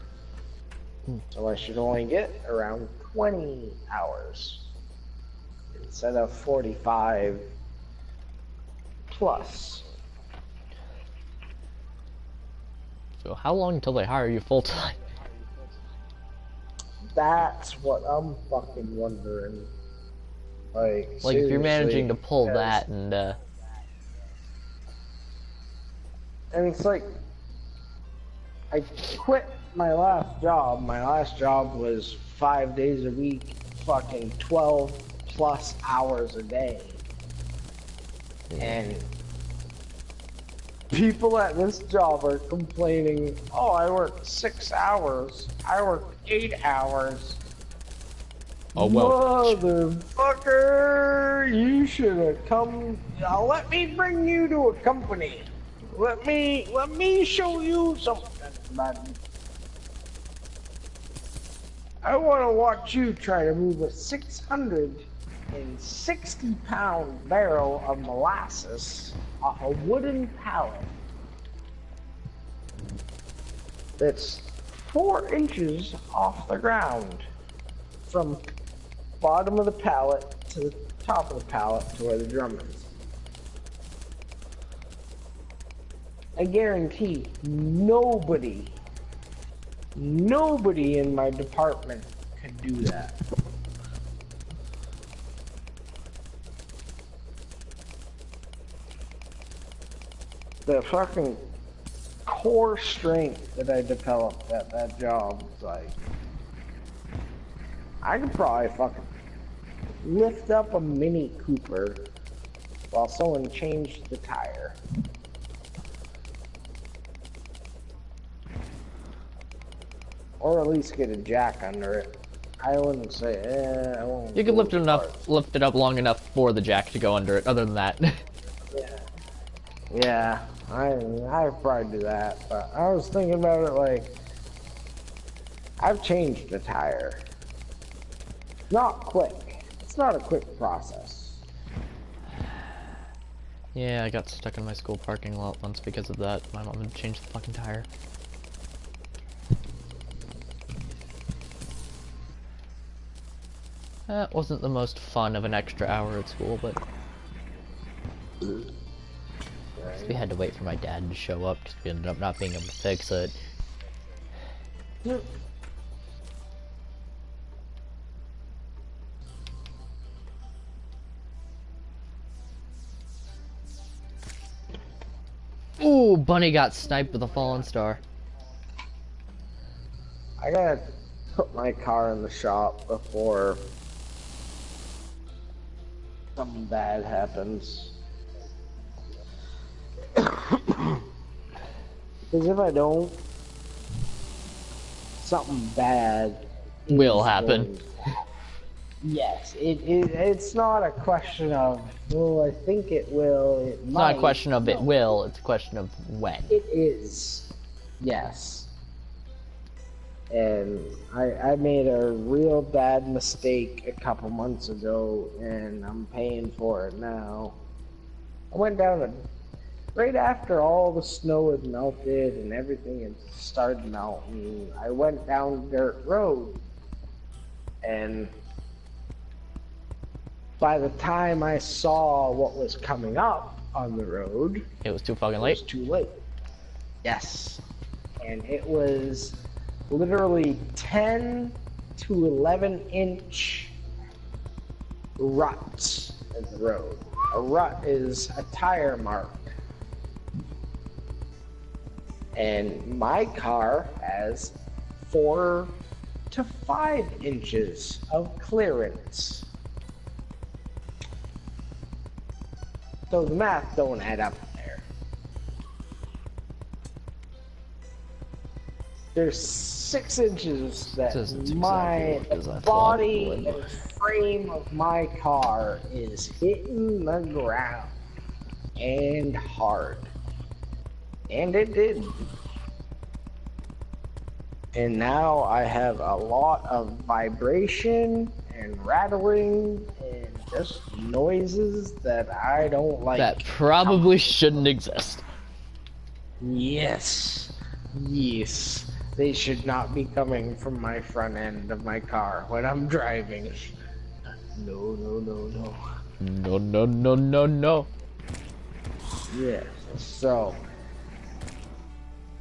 So I should only get around 20 hours instead of 45 plus. So how long until they hire you full time? That's what I'm fucking wondering. Like Like if you're managing to pull because- that and And it's like, I quit my last job. My last job was 5 days a week, fucking 12 plus hours a day. And people at this job are complaining, oh, I work 6 hours. I work 8 hours. Oh, well. Motherfucker, you should have come. Let me bring you to a company. Let me show you something, buddy. I want to watch you try to move a 660-pound barrel of molasses off a wooden pallet that's 4 inches off the ground from bottom of the pallet to the top of the pallet to where the drum is. I guarantee nobody in my department could do that. The fucking core strength that I developed at that job was like, I could probably fucking lift up a Mini Cooper while someone changed the tire. Or at least get a jack under it. I wouldn't say. I won't. You can go lift it as enough, far. lift it up long enough for the jack to go under it. Other than that, Yeah. Yeah. I probably do that, but I was thinking about it like I've changed the tire. Not quick. It's not a quick process. yeah, I got stuck in my school parking lot once because of that. My mom had changed the fucking tire. That wasn't the most fun of an extra hour at school, but we had to wait for my dad to show up because we ended up not being able to fix it. Ooh, Bunny got sniped with a fallen star. I gotta put my car in the shop before something bad happens. Because if I don't, something bad Will is happen. going to happen. Yes, it's not a question of, well, I think it will, it It's might. not a question of it No, will, it's a question of when. it is. Yes. And I made a real bad mistake a couple months ago, and I'm paying for it now. I went down right after all the snow had melted and everything had started melting. I went down dirt road, and by the time I saw what was coming up on the road, It was too fucking it late. was too late. Yes. And it was literally 10 to 11 inch ruts in the road. A rut is a tire mark. And my car has 4 to 5 inches of clearance. So the math don't add up there. There's 6 inches that Doesn't exactly my work as I thought body it would. and frame of my car is hitting the ground. And hard. And it did. And now I have a lot of vibration and rattling and just noises that I don't like. That probably shouldn't exist. Yes. Yes. They should not be coming from my front end of my car when I'm driving. No, no, no, no. No, no, no, no, no. Yes. So,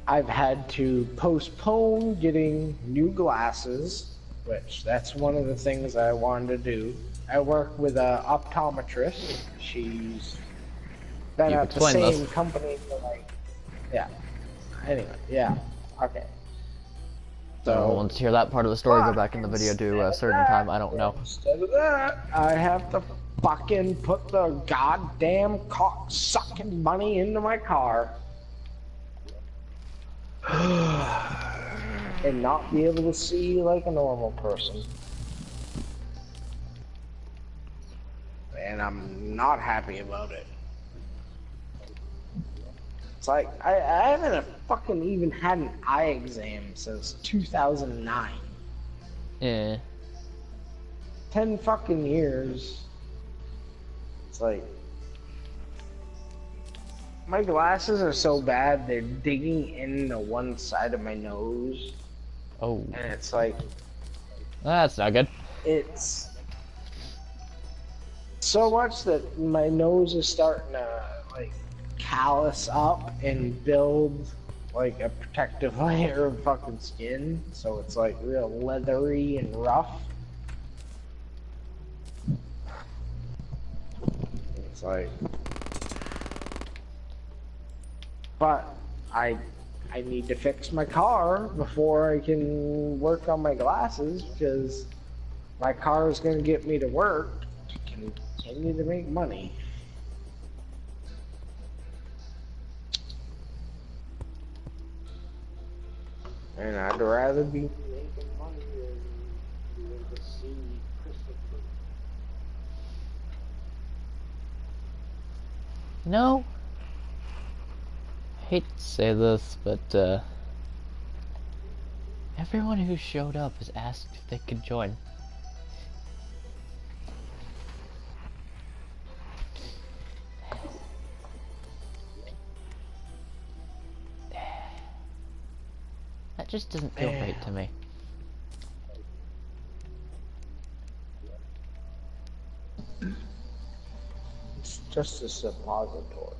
I've had to postpone getting new glasses, which that's one of the things I wanted to do. I work with a optometrist. She's been You at the explained same this. company for like, yeah. Anyway, yeah. Okay. So once you hear that part of the story, go back in the video to a certain time. I don't know. Instead of that, I have to fucking put the goddamn cock-sucking bunny into my car. And not be able to see like a normal person. And I'm not happy about it. It's like, I haven't fucking even had an eye exam since 2009. Eh. 10 fucking years. It's like, my glasses are so bad, they're digging into one side of my nose. Oh. And it's like, That's not good. it's so much that my nose is starting to like callus up and build like a protective layer of fucking skin, so it's like real leathery and rough. It's like, but I need to fix my car before I can work on my glasses, because my car is going to get me to work to continue to make money. And I'd rather be making money than doing the You know, I hate to say this, but everyone who showed up has asked if they could join. That just doesn't feel right to me. It's just a suppository.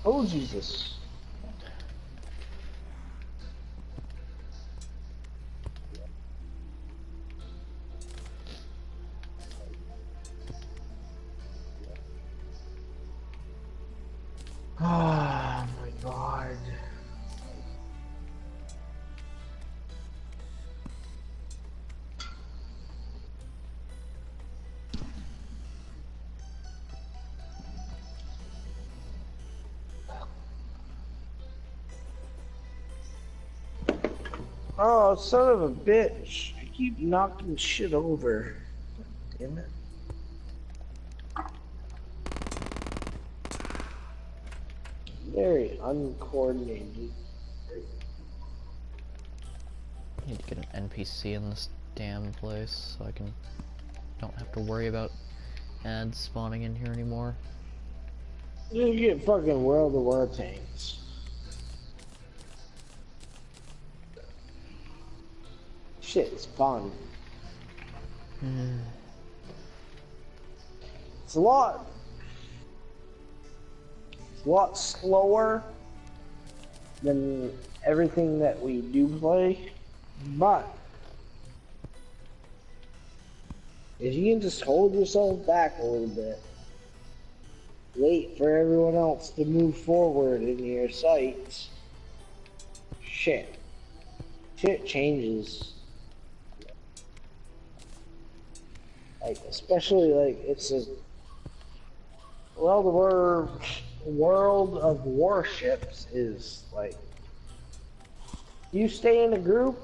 Oh, Jesus. Oh my God. Oh, son of a bitch. I keep knocking shit over. Damn it. Very uncoordinated. I need to get an NPC in this damn place so I don't have to worry about ads spawning in here anymore. You get fucking World of War tanks. Shit's fun. It's a lot slower than everything that we do play, but if you can just hold yourself back a little bit, wait for everyone else to move forward in your sights, shit changes. Like, especially like it's a World of Warships is like, you stay in a group,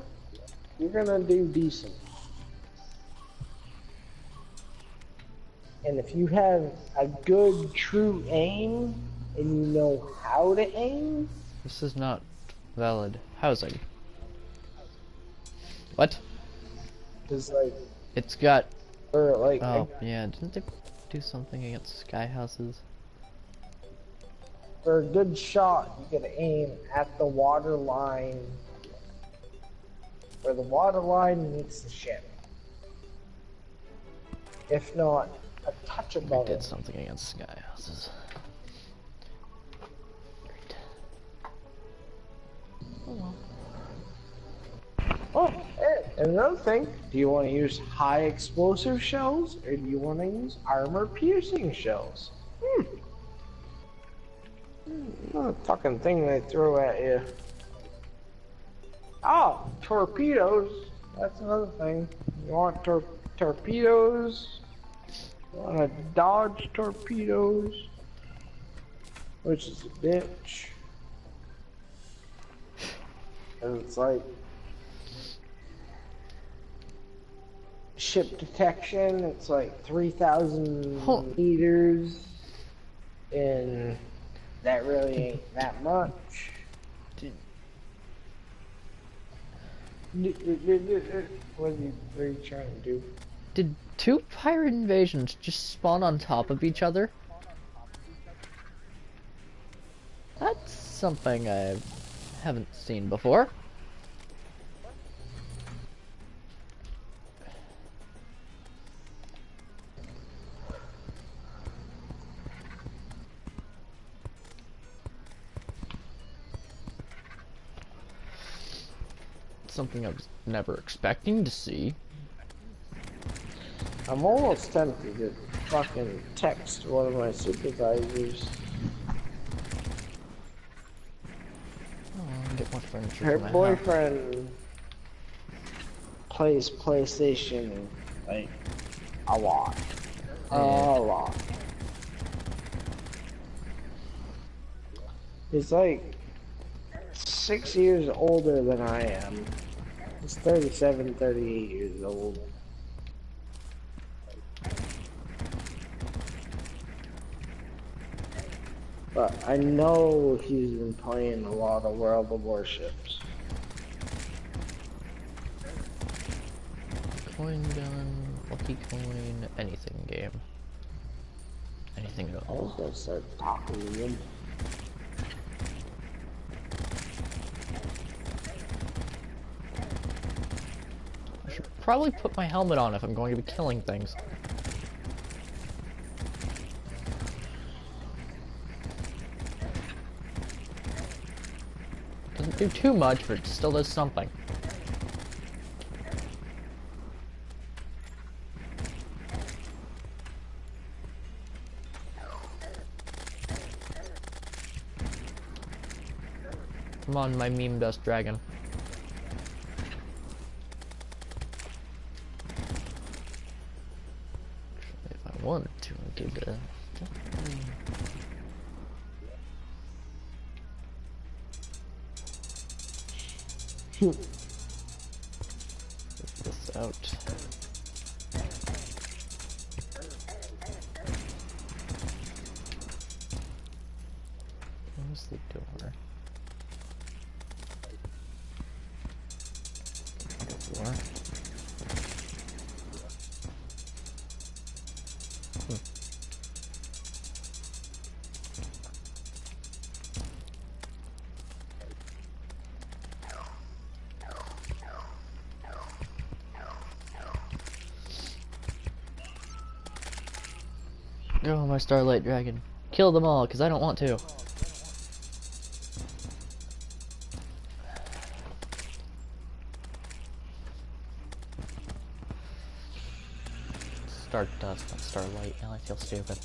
you're gonna do decent. And if you have a good true aim and you know how to aim, This is not valid housing. What? it's like, It's got... or like, Oh, yeah, didn't they do something against sky houses? for a good shot, you gotta aim at the water line, where the water line meets the ship. If not, a touch I above did it. something against sky houses. Oh, and another thing, do you want to use high explosive shells, or do you want to use armor piercing shells? Another fucking thing they throw at you. Oh, torpedoes. That's another thing. You want torpedoes? You want to dodge torpedoes? Which is a bitch. And it's like, ship detection, it's like 3,000 meters, and that really ain't that much. What are you trying to do? Did two pirate invasions just spawn on top of each other? That's something I haven't seen before. Something I was never expecting to see. I'm almost tempted to fucking text one of my supervisors. Oh, get more furniture Her for my house. boyfriend plays PlayStation like a lot. A lot. He's like 6 years older than I am. He's 37, 38 years old. But I know he's been playing a lot of World of Warships. Coin gun, lucky coin, anything game. Anything at I all. was gonna start talking to him. I should probably put my helmet on if I'm going to be killing things. Doesn't do too much, but it still does something. Come on, my meme dust dragon. If I wanted to, I could, Get this out. Where's the door? Door. Oh, my Starlight Dragon. Kill them all, because I don't want to. Stardust, not Starlight. Now I feel stupid.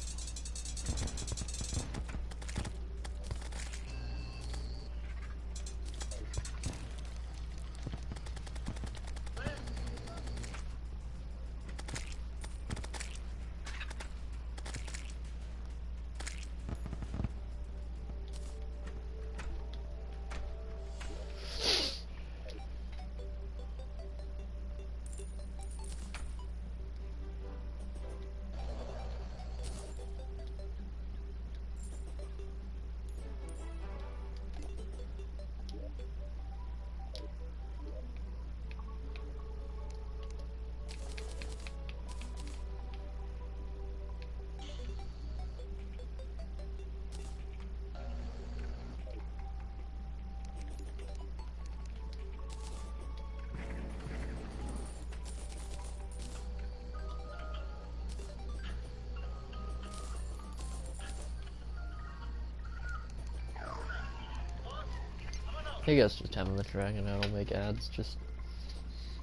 I guess just having the dragon out will make ads just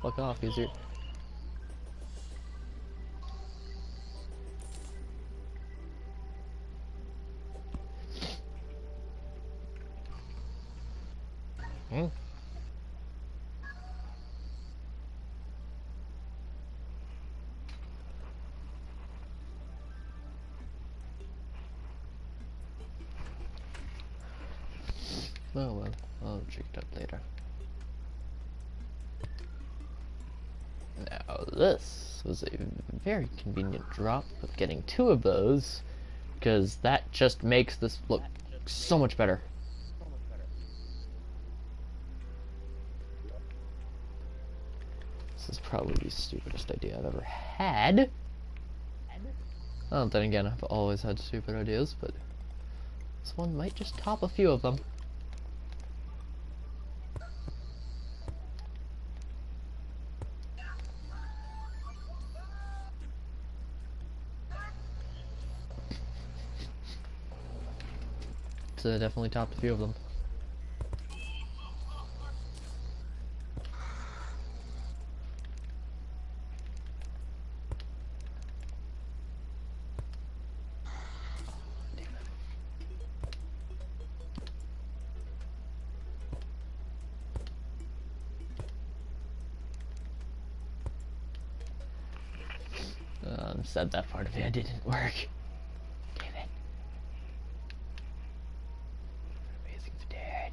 fuck off easier. Hmm. Oh well, I'll check it up later. Now this was a very convenient drop of getting 2 of those, because that just makes this look so much better. This is probably the stupidest idea I've ever had. Well, then again, I've always had stupid ideas, but this one might just top a few of them. It's definitely topped a few of them. Said that part of it didn't work. Damn it. Amazing if it did.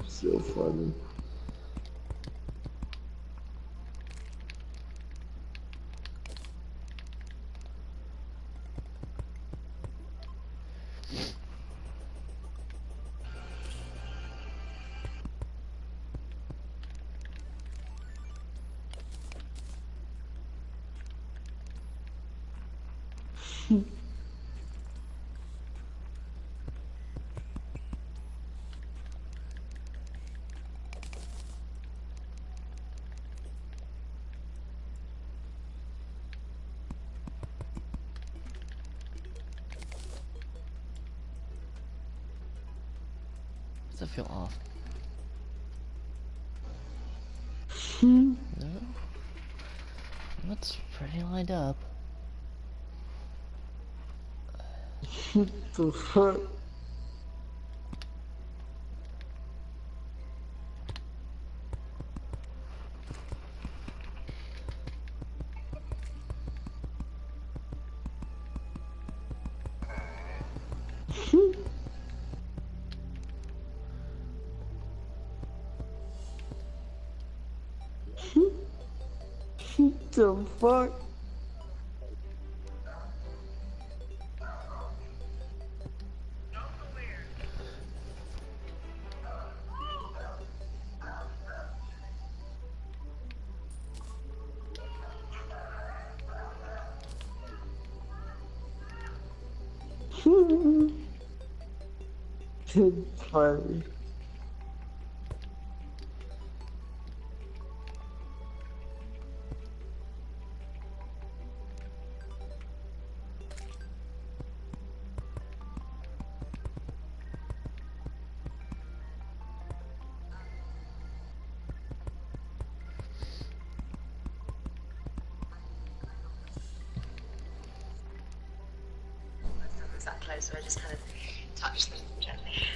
So funny. Does that feel off? No? That's pretty lined up. The fuck? The fuck? It's funny. Was that close, so I just kind of touched them gently.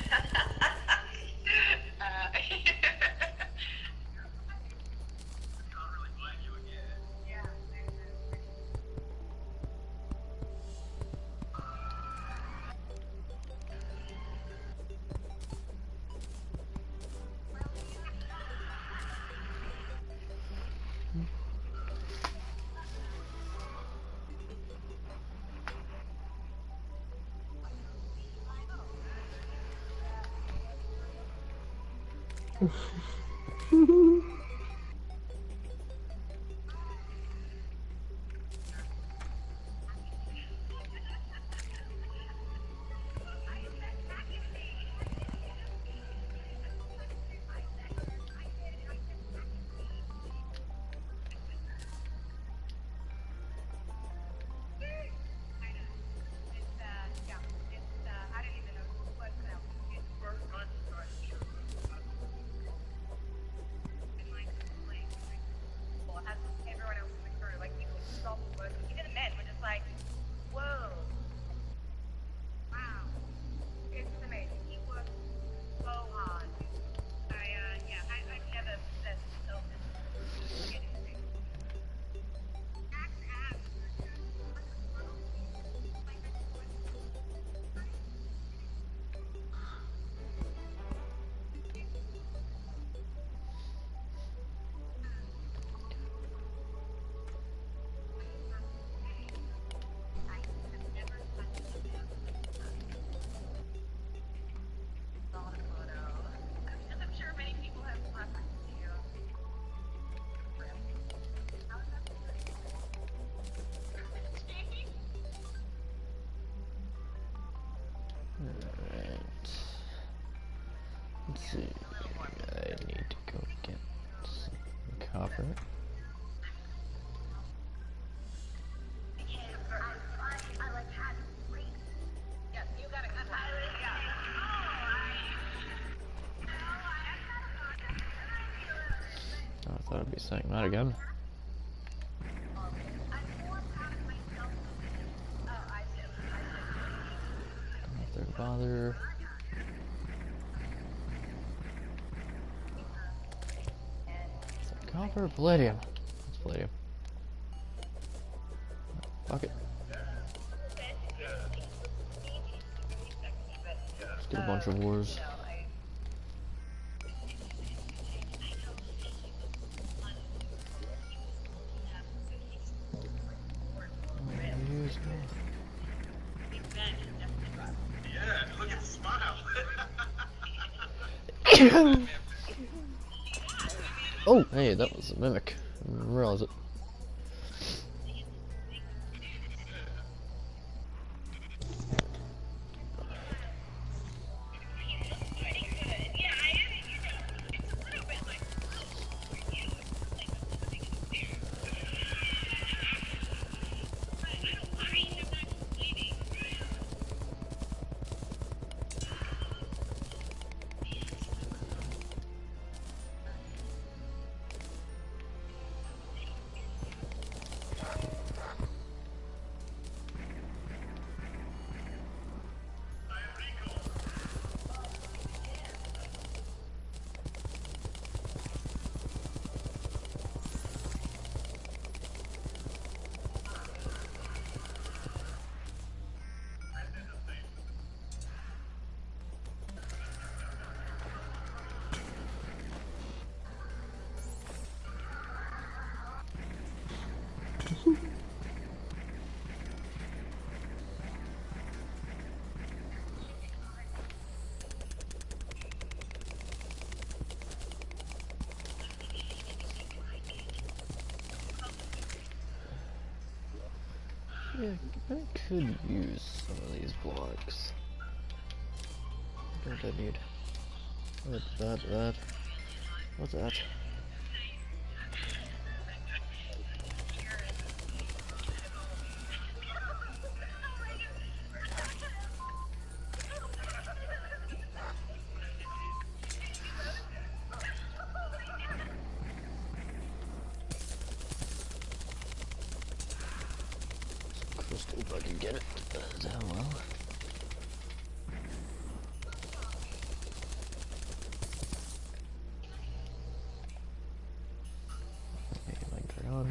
Let's see. I need to go get some copper. Oh, I thought I'd be saying that again. Not there to bother. Copper, palladium. It's palladium. Fuck it. Let's get a bunch of ores. Yeah, look at the smile. Oh, hey, that was a mimic. I didn't realize it. Yeah, I could use some of these blocks. What do I need? That. What's that? Crystal if I can get it. Oh well. Okay, might turn on.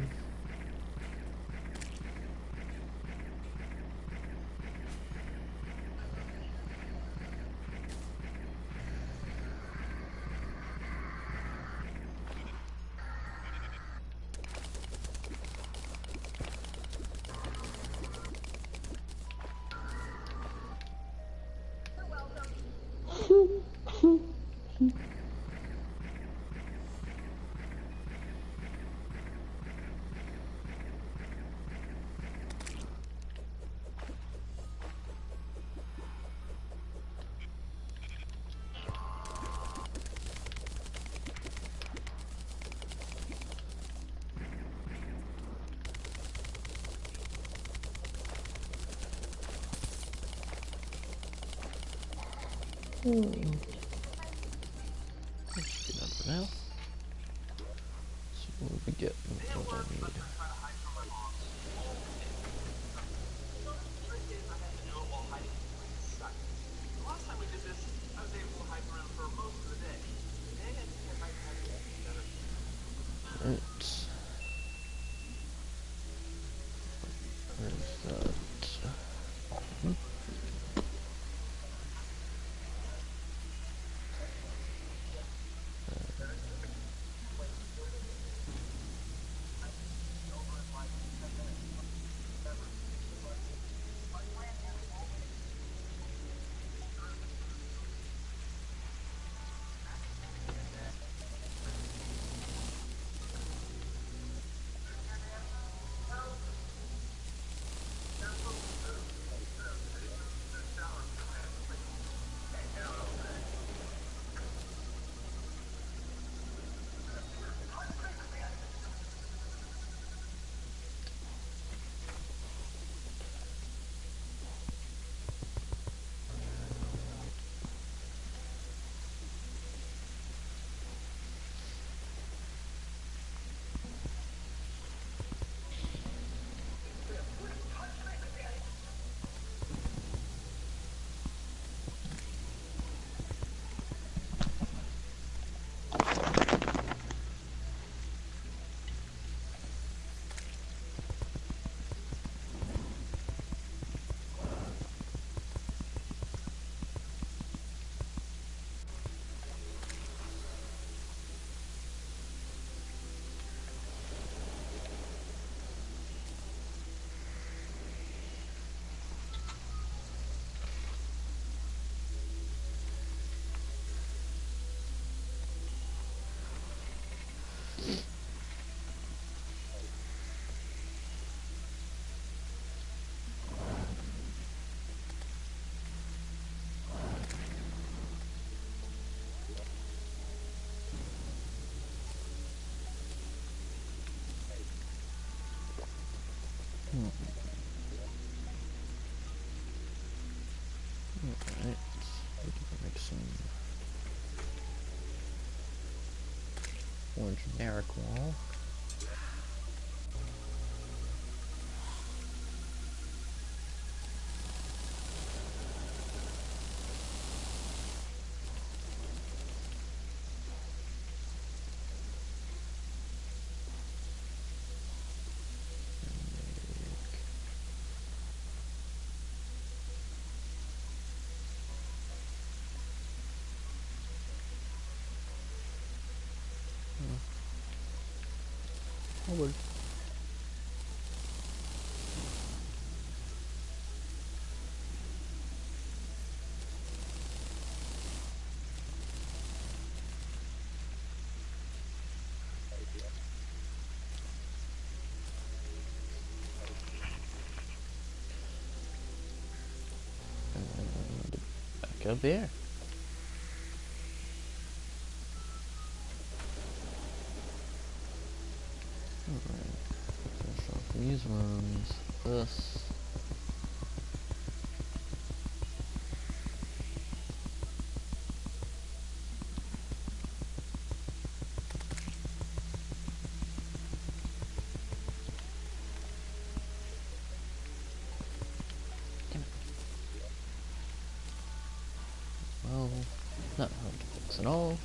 Let's do that for now. So what do we get? What do I need? Right. Where's that? Alright, we can make some more generic wall. Forward. And back up here. Alright, finish off these rooms. This. Damn it. Well, not hard to fix at all.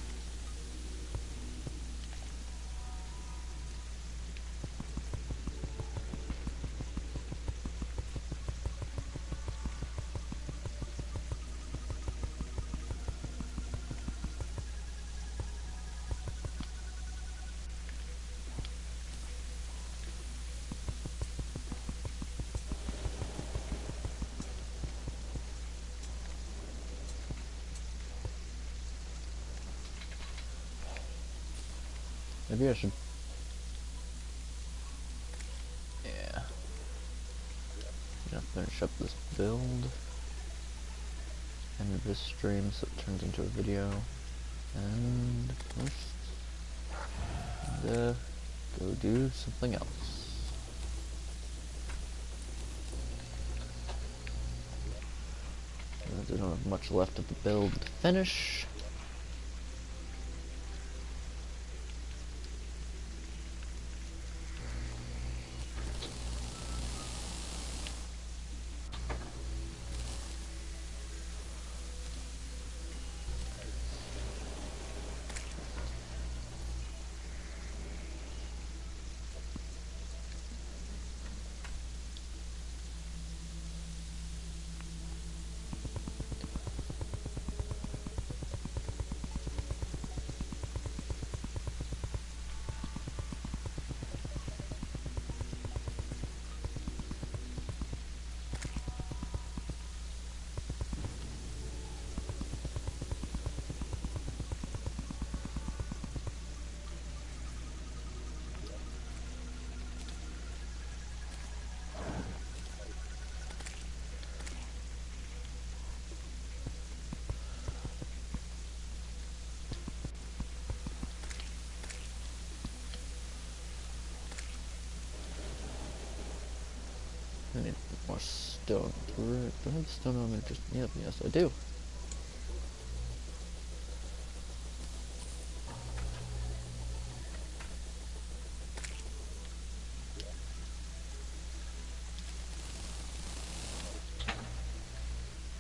Maybe I should. Yeah. Gonna finish up this build. End this stream so it turns into a video. And go do something else. I don't have much left of the build to finish. I need more stone. Do I have stone on me? Yep, yes I do.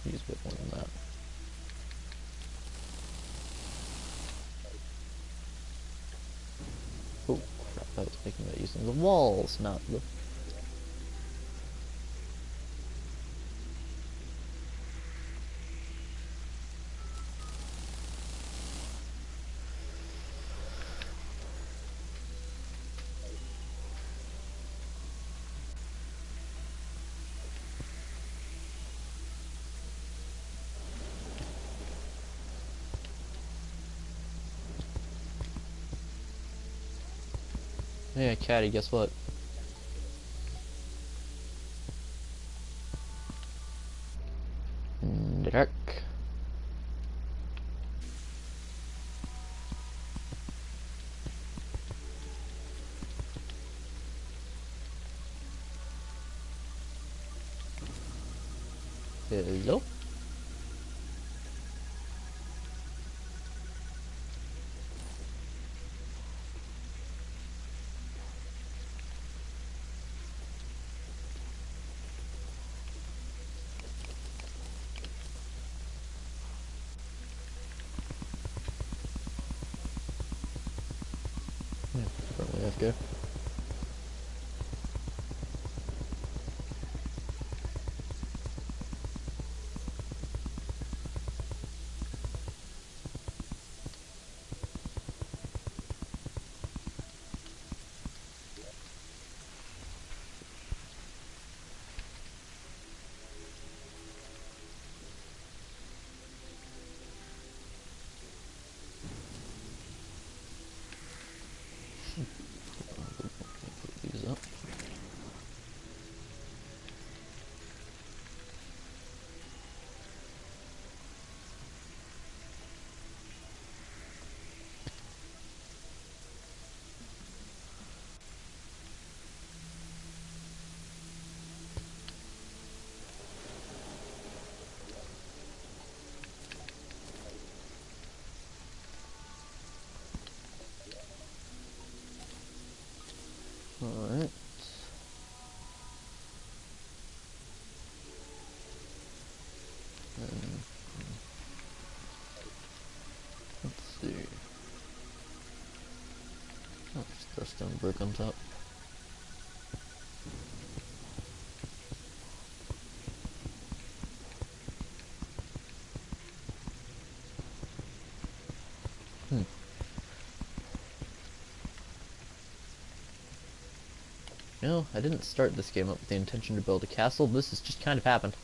Use a bit more than that. Oh crap, I was making that using the walls, not the... Hey, Caddy, guess what? Dark. Hello? Yeah, probably AFK. Put these up. Alright. And let's see. Oh, just throw stone brick on top. No, I didn't start this game up with the intention to build a castle. This has just kind of happened.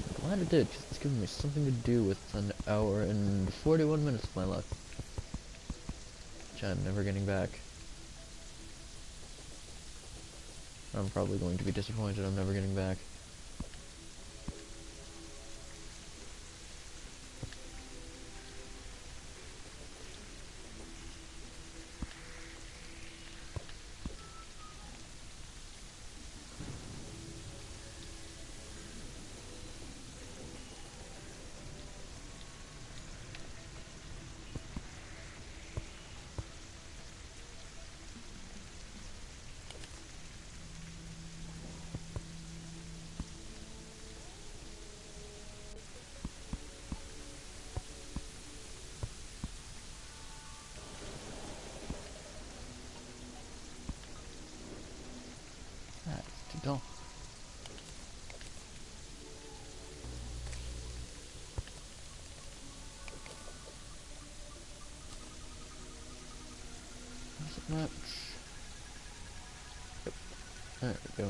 I'm glad it did, because it's giving me something to do with an hour and 41 minutes of my life. Which I'm never getting back. I'm probably going to be disappointed I'm never getting back. Alright, keep going. Is it much? Yep. There we go.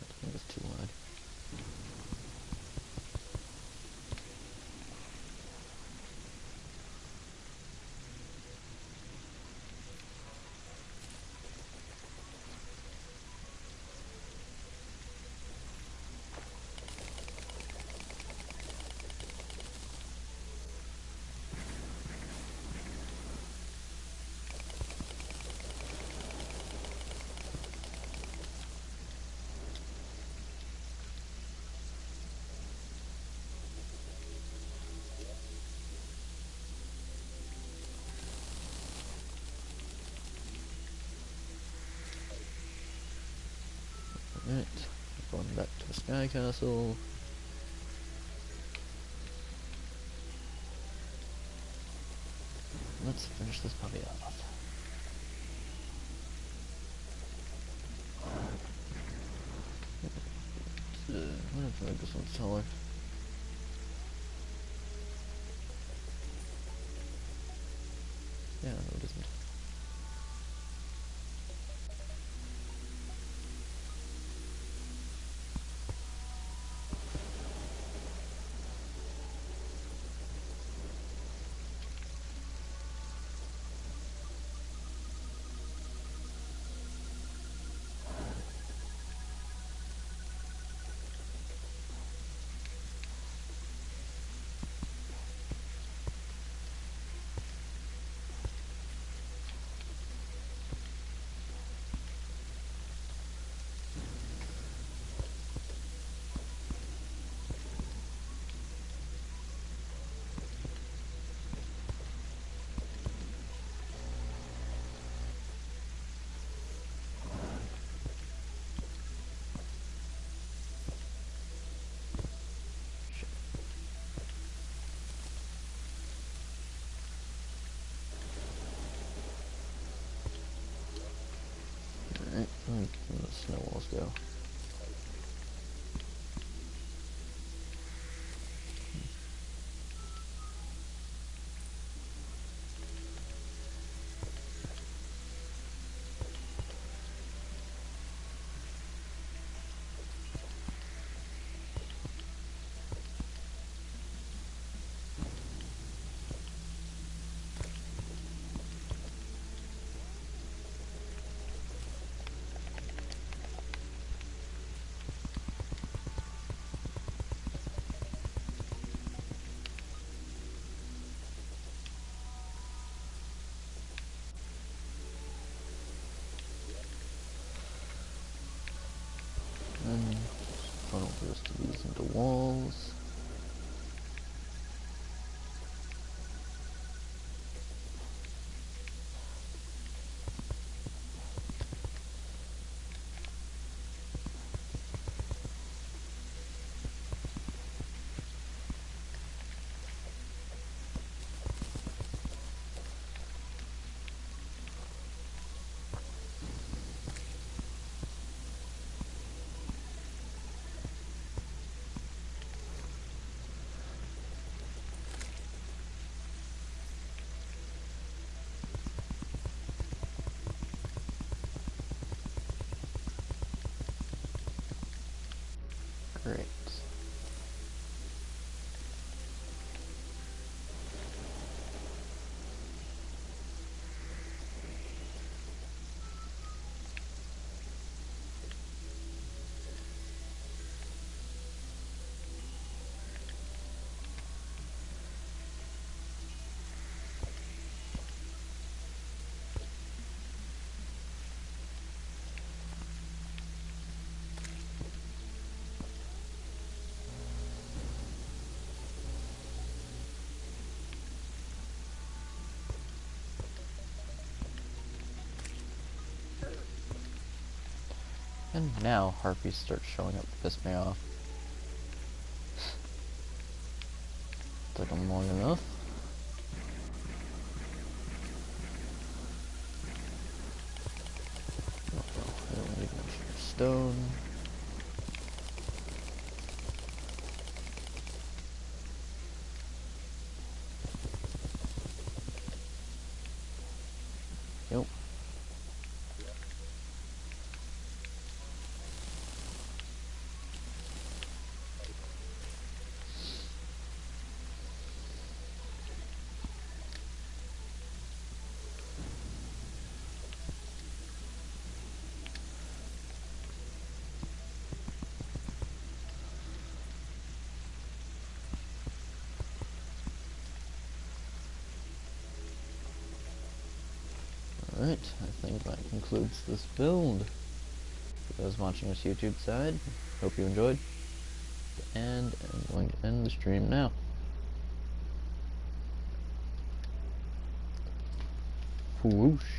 I think it's too wide. Alright, going back to the Sky Castle. Let's finish this puppy off. What if I make this one taller? Yeah, no it isn't. Great. And now harpies start showing up to piss me off. Took them long enough. I don't need much more stone. Yep. Alright, I think that concludes this build. For those watching this YouTube side, hope you enjoyed. And I'm going to end the stream now. Whoosh.